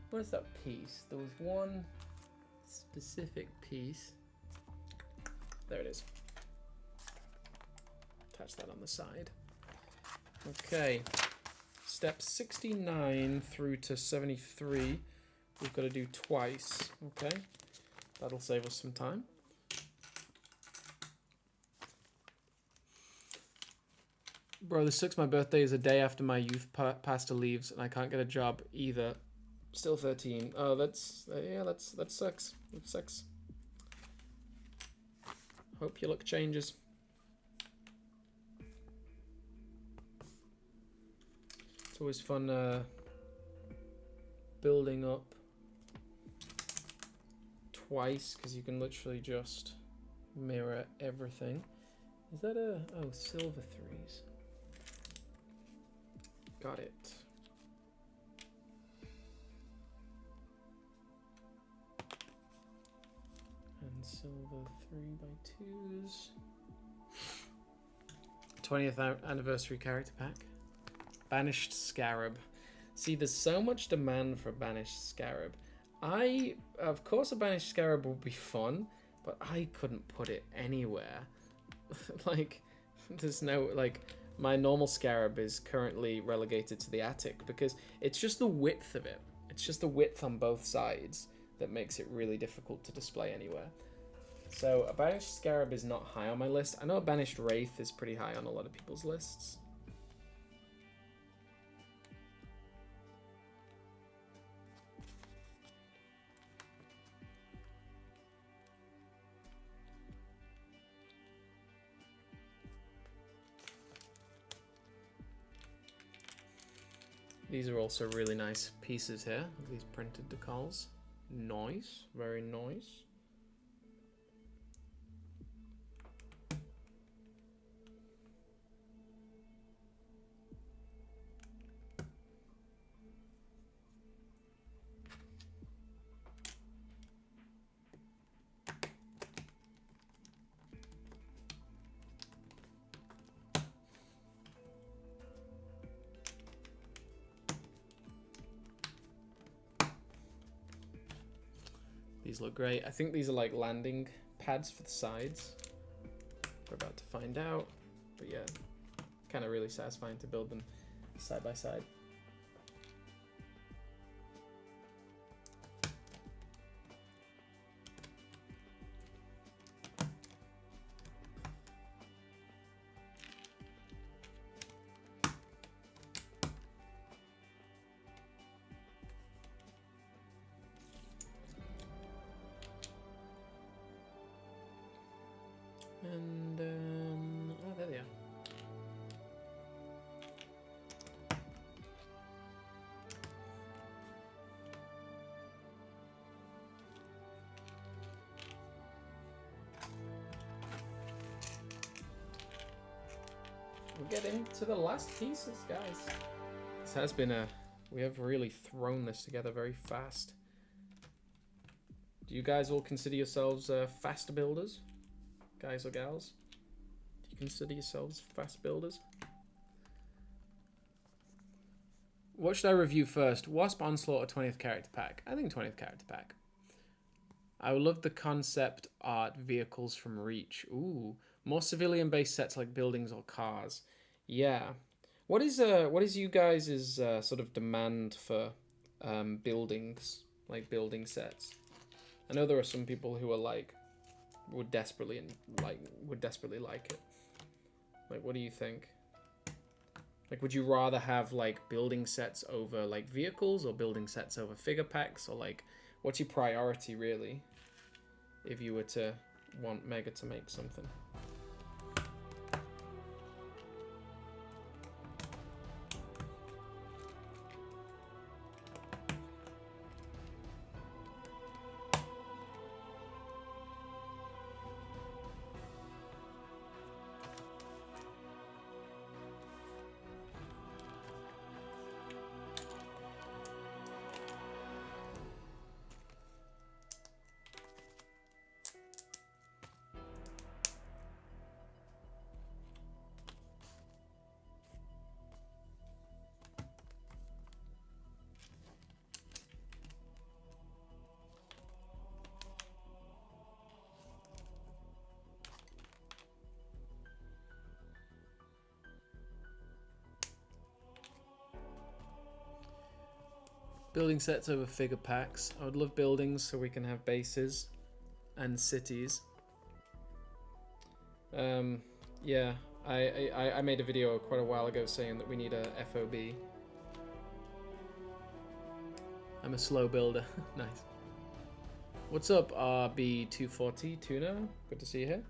Where's that piece? There was one specific piece. There it is. Attach that on the side. Okay. Step 69 through to 73. We've got to do twice. Okay. That'll save us some time. Bro, the 6th, my birthday is a day after my youth pastor leaves, and I can't get a job either. Still 13. Oh, that's yeah, that sucks. That sucks. Hope your luck changes. It's always fun building up twice, because you can literally just mirror everything. Is that a... oh, silver 3s. Got it. And silver 3x2s. 20th anniversary character pack. Banished Scarab. See, there's so much demand for a Banished Scarab. Of course a Banished Scarab would be fun, but I couldn't put it anywhere. Like, there's no, like... My normal Scarab is currently relegated to the attic because it's just the width of it. It's just the width on both sides that makes it really difficult to display anywhere. So a Banished Scarab is not high on my list. I know a Banished Wraith is pretty high on a lot of people's lists. These are also really nice pieces here, these printed decals. Nice, very nice. These look great. I think these are like landing pads for the sides. We're about to find out. But yeah, kind of really satisfying to build them side by side. And, oh, there they are. We're getting to the last pieces, guys. This has been we have really thrown this together very fast. Do you guys all consider yourselves fast builders? Guys or gals? Do you consider yourselves fast builders? What should I review first? Wasp Onslaught or 20th Character Pack? I think 20th Character Pack. I would love the concept art vehicles from Reach. Ooh, more civilian-based sets like buildings or cars. Yeah. What is you guys' sort of demand for buildings, like building sets? I know there are some people who are like would desperately like it. Like, what do you think? Like, would you rather have like building sets over like vehicles, or building sets over figure packs, or like what's your priority really if you were to want Mega to make something? Building sets over figure packs. I would love buildings so we can have bases and cities. Yeah, I made a video quite a while ago saying that we need a FOB. I'm a slow builder. Nice. What's up, RB240 Tuna? Good to see you here.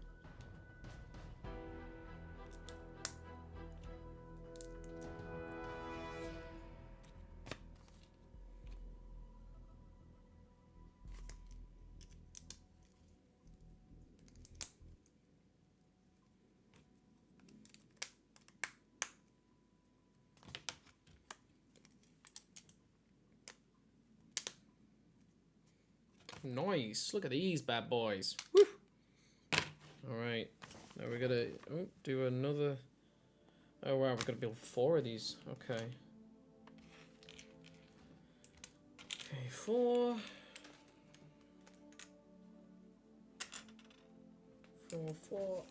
Nice. Look at these bad boys. Woo! All right. Now we're gonna do another. Oh wow, we're gonna build 4 of these. Okay. Okay, 4. 4.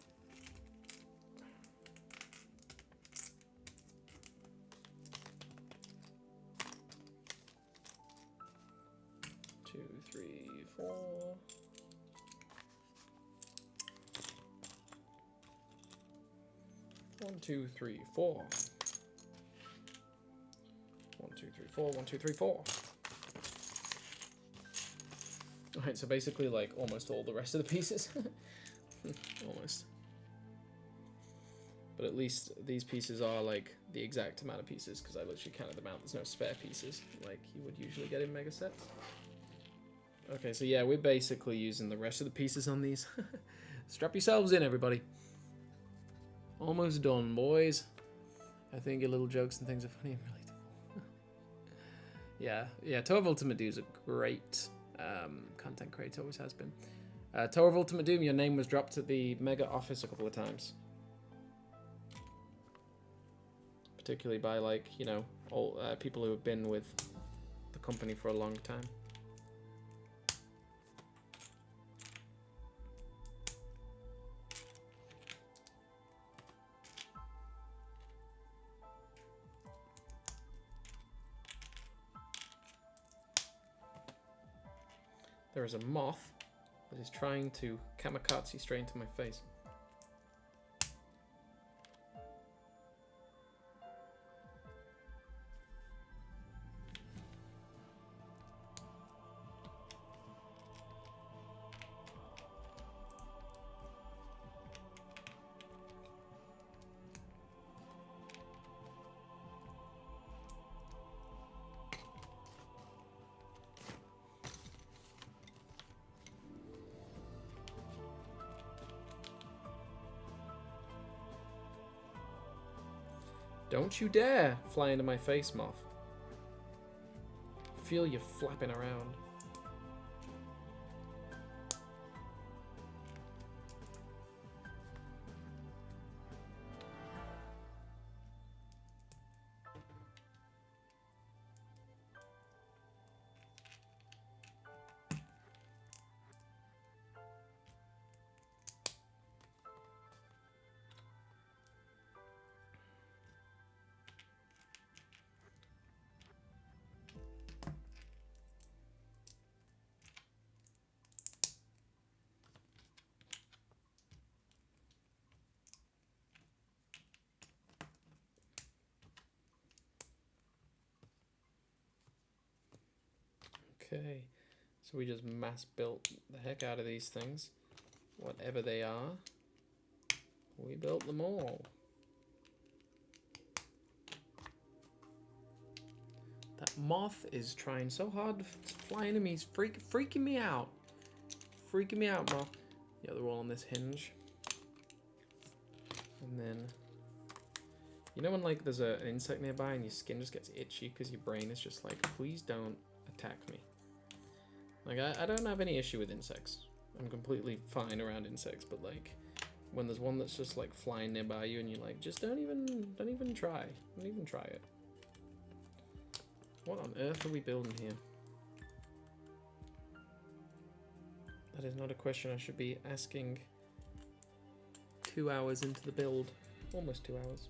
2, 3, 4. 1, 2, 3, 4. 1, 2, 3, 4. 1, 2, 3, 4. Alright, so basically like almost all the rest of the pieces. Almost. But at least these pieces are like the exact amount of pieces, because I literally counted them out. There's no spare pieces like you would usually get in mega sets. Okay, so yeah, we're basically using the rest of the pieces on these. Strap yourselves in, everybody. Almost done, boys. I think your little jokes and things are funny and relatable. yeah, Tower of Ultimate Doom is a great content creator, always has been. Tower of Ultimate Doom, your name was dropped at the Mega office a couple of times. Particularly by, like, you know, all people who have been with the company for a long time. There is a moth that is trying to kamikaze straight into my face. Don't you dare fly into my face, moth. Feel you flapping around. Okay, so we just mass built the heck out of these things. Whatever they are, we built them all. That moth is trying so hard to fly enemies, freaking me out. Freaking me out, moth. Yeah, they're all on this hinge. And then, you know when like there's an insect nearby and your skin just gets itchy because your brain is just like, please don't attack me. Like, I don't have any issue with insects. I'm completely fine around insects, but like, when there's one that's just like flying nearby you and you're like, just don't even try. Don't even try it. What on earth are we building here? That is not a question I should be asking 2 hours into the build. Almost 2 hours.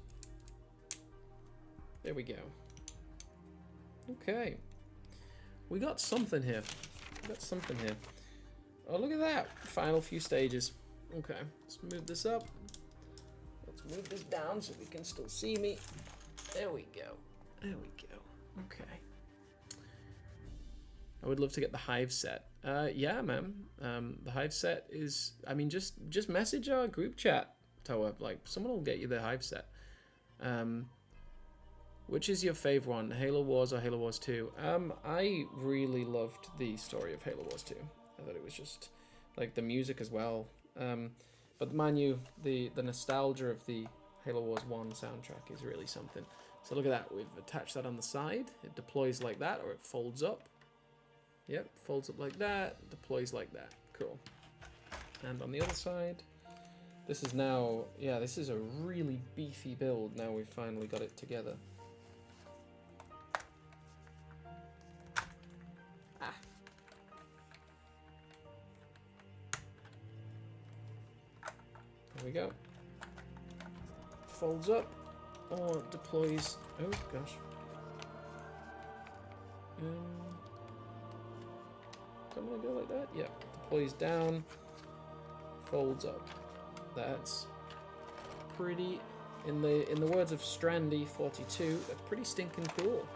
There we go. Okay. We got something here. We got something here. Oh, look at that. Final few stages. Okay, let's move this up. Let's move this down so we can still see me. There we go. There we go. Okay. I would love to get the hive set. Yeah, man. The hive set is, I mean, just message our group chat, Toa. Like, someone will get you the hive set. Which is your favorite one, Halo Wars or Halo Wars 2? I really loved the story of Halo Wars 2. I thought it was just, like, the music as well. But mind you, the nostalgia of the Halo Wars 1 soundtrack is really something. So look at that, we've attached that on the side. It deploys like that, or it folds up. Yep, folds up like that, deploys like that. Cool. And on the other side, this is now, yeah, this is a really beefy build now we've finally got it together. Ah. There we go. Folds up, or deploys, oh gosh. I'm gonna go like that. Yep. Deploys down, folds up. That's pretty. In the words of Strandy42, that's pretty stinking cool.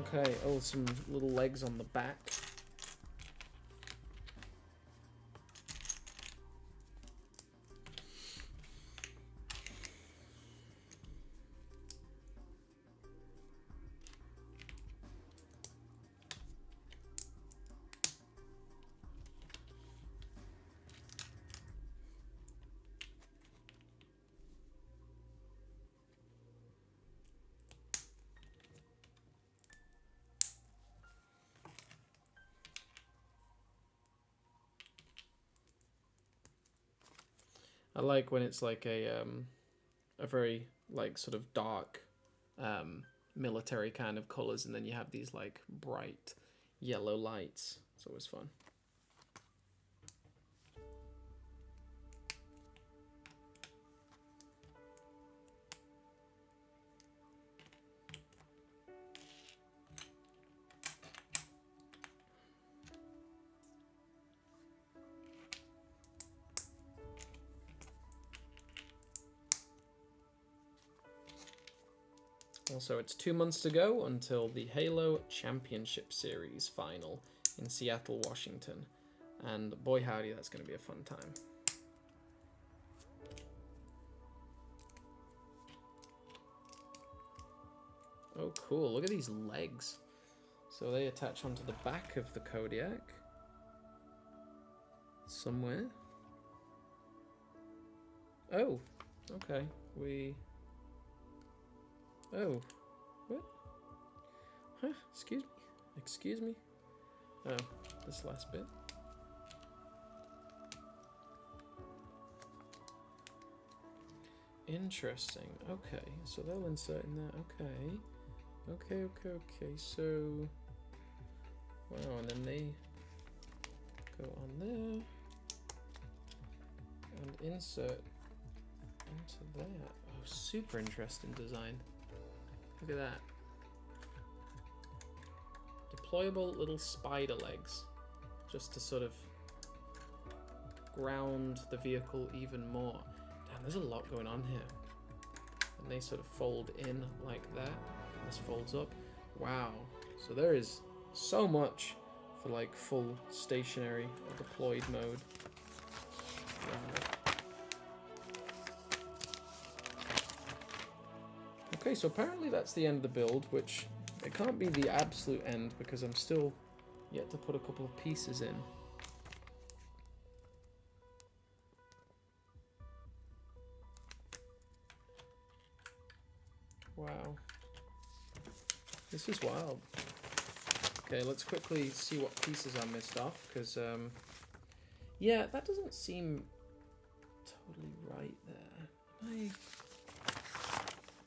Okay. Oh, some little legs on the back. I like when it's like a very like sort of dark military kind of colors, and then you have these like bright yellow lights. It's always fun. Also, it's 2 months to go until the Halo Championship Series final in Seattle, Washington. And boy howdy, that's going to be a fun time. Oh cool, look at these legs. So they attach onto the back of the Kodiak. Somewhere. Oh, okay, Oh, what? Huh, excuse me? Excuse me? Oh, this last bit. Interesting, okay, so they'll insert in there, okay. Okay, so... Wow, and then they go on there and insert into that. Oh, super interesting design. Look at that. Deployable little spider legs, just to sort of ground the vehicle even more. Damn, there's a lot going on here. And they sort of fold in like that. This folds up. Wow. So there is so much for like full stationary or deployed mode. Okay, so apparently that's the end of the build, which it can't be the absolute end because I'm still yet to put a couple of pieces in. Wow. This is wild. Okay, let's quickly see what pieces I missed off, because, yeah, that doesn't seem totally right there.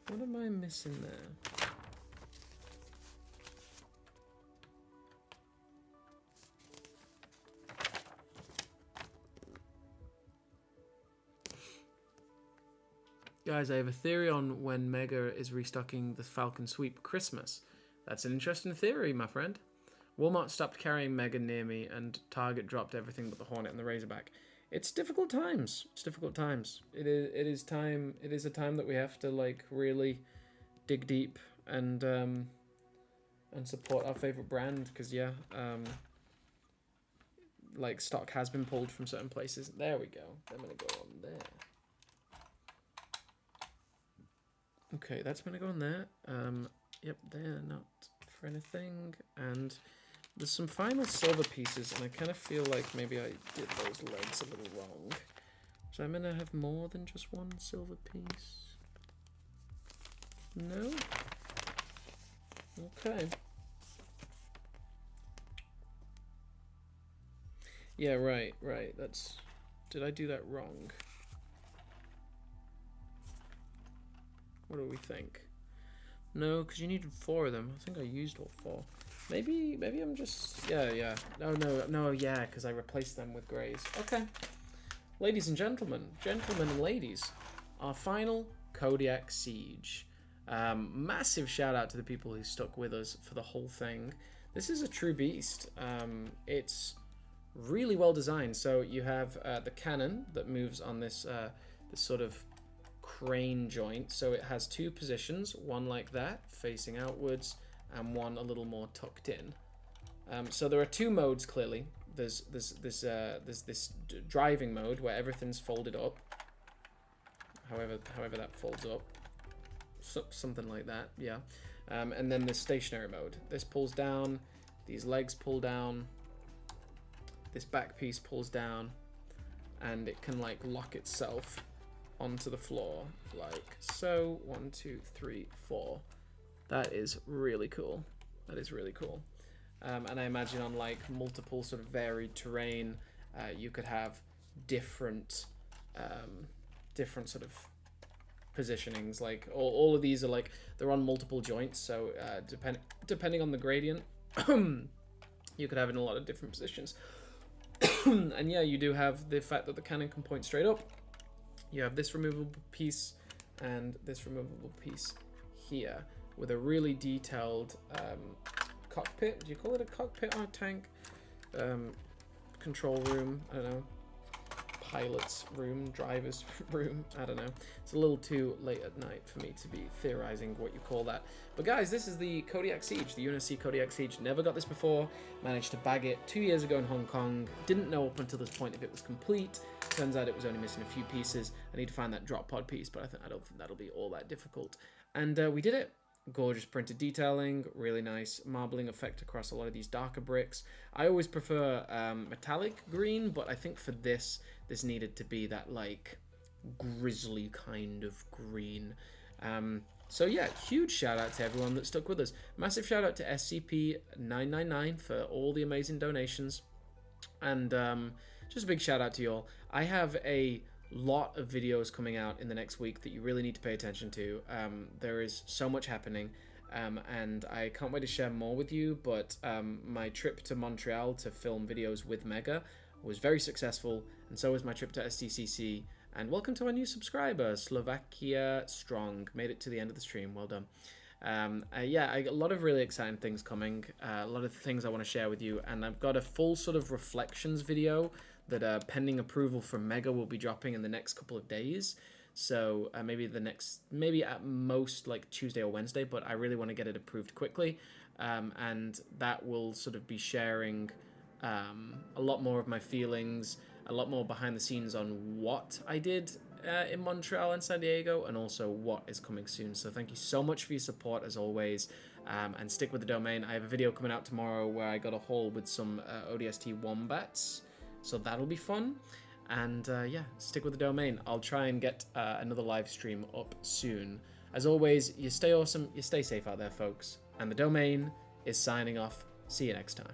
What am I missing there? Guys, I have a theory on when Mega is restocking the Falcon Sweep Christmas. That's an interesting theory, my friend. Walmart stopped carrying Mega near me, and Target dropped everything but the Hornet and the Razorback. It's difficult times. It's difficult times. It is time. It is a time that we have to like really dig deep and support our favorite brand, because yeah, like stock has been pulled from certain places. There we go. I'm gonna go on there. Okay, that's gonna go on there. Yep, they're not for anything. And there's some final silver pieces, and I kind of feel like maybe I did those legs a little wrong. So I'm gonna have more than just one silver piece. No? Okay. Yeah, right. That's... Did I do that wrong? What do we think? No, because you needed 4 of them. I think I used all 4. Maybe I'm just... Yeah. No, yeah, because I replaced them with grays. Okay. Ladies and gentlemen and ladies, our final Kodiak Siege. Massive shout out to the people who stuck with us for the whole thing. This is a true beast. It's really well designed. So you have the cannon that moves on this this sort of crane joint. So it has 2 positions, one like that facing outwards and one a little more tucked in. So there are 2 modes clearly. There's this driving mode where everything's folded up, however that folds up, something like that, yeah. And then the stationary mode. This pulls down, these legs pull down, this back piece pulls down, and it can like lock itself onto the floor like so. 1, 2, 3, 4. That is really cool. That is really cool. And I imagine on like multiple sort of varied terrain, you could have different sort of positionings. Like all of these are like, they're on multiple joints, so depending on the gradient, you could have in a lot of different positions. And yeah, you do have the fact that the cannon can point straight up. You have this removable piece and this removable piece here with a really detailed cockpit. Do you call it a cockpit or a tank? Control room, I don't know. Pilot's room, driver's room, I don't know. It's a little too late at night for me to be theorizing what you call that. But guys, this is the Kodiak Siege, the UNSC Kodiak Siege. Never got this before, managed to bag it 2 years ago in Hong Kong. Didn't know up until this point if it was complete. Turns out it was only missing a few pieces. I need to find that drop pod piece, but I don't think that'll be all that difficult. And we did it. Gorgeous printed detailing, really nice marbling effect across a lot of these darker bricks. I always prefer metallic green, but I think for this needed to be that like grizzly kind of green. So yeah, huge shout out to everyone that stuck with us. Massive shout out to SCP-999 for all the amazing donations. And just a big shout out to you all. I have a lot of videos coming out in the next week that you really need to pay attention to. There is so much happening, and I can't wait to share more with you, but my trip to Montreal to film videos with Mega was very successful, and so was my trip to SDCC. And welcome to our new subscriber, Slovakia Strong. Made it to the end of the stream, well done. Yeah, I got a lot of really exciting things coming, a lot of things I want to share with you, and I've got a full sort of reflections video that pending approval from Mega will be dropping in the next couple of days. So maybe at most like Tuesday or Wednesday, but I really want to get it approved quickly. and that will sort of be sharing a lot more of my feelings, a lot more behind the scenes on what I did in Montreal and San Diego, and also what is coming soon. So thank you so much for your support as always, and stick with the domain. I have a video coming out tomorrow where I got a haul with some ODST wombats, so that'll be fun. And yeah, stick with the domain. I'll try and get another live stream up soon. As always, you stay awesome, you stay safe out there, folks. And the domain is signing off. See you next time.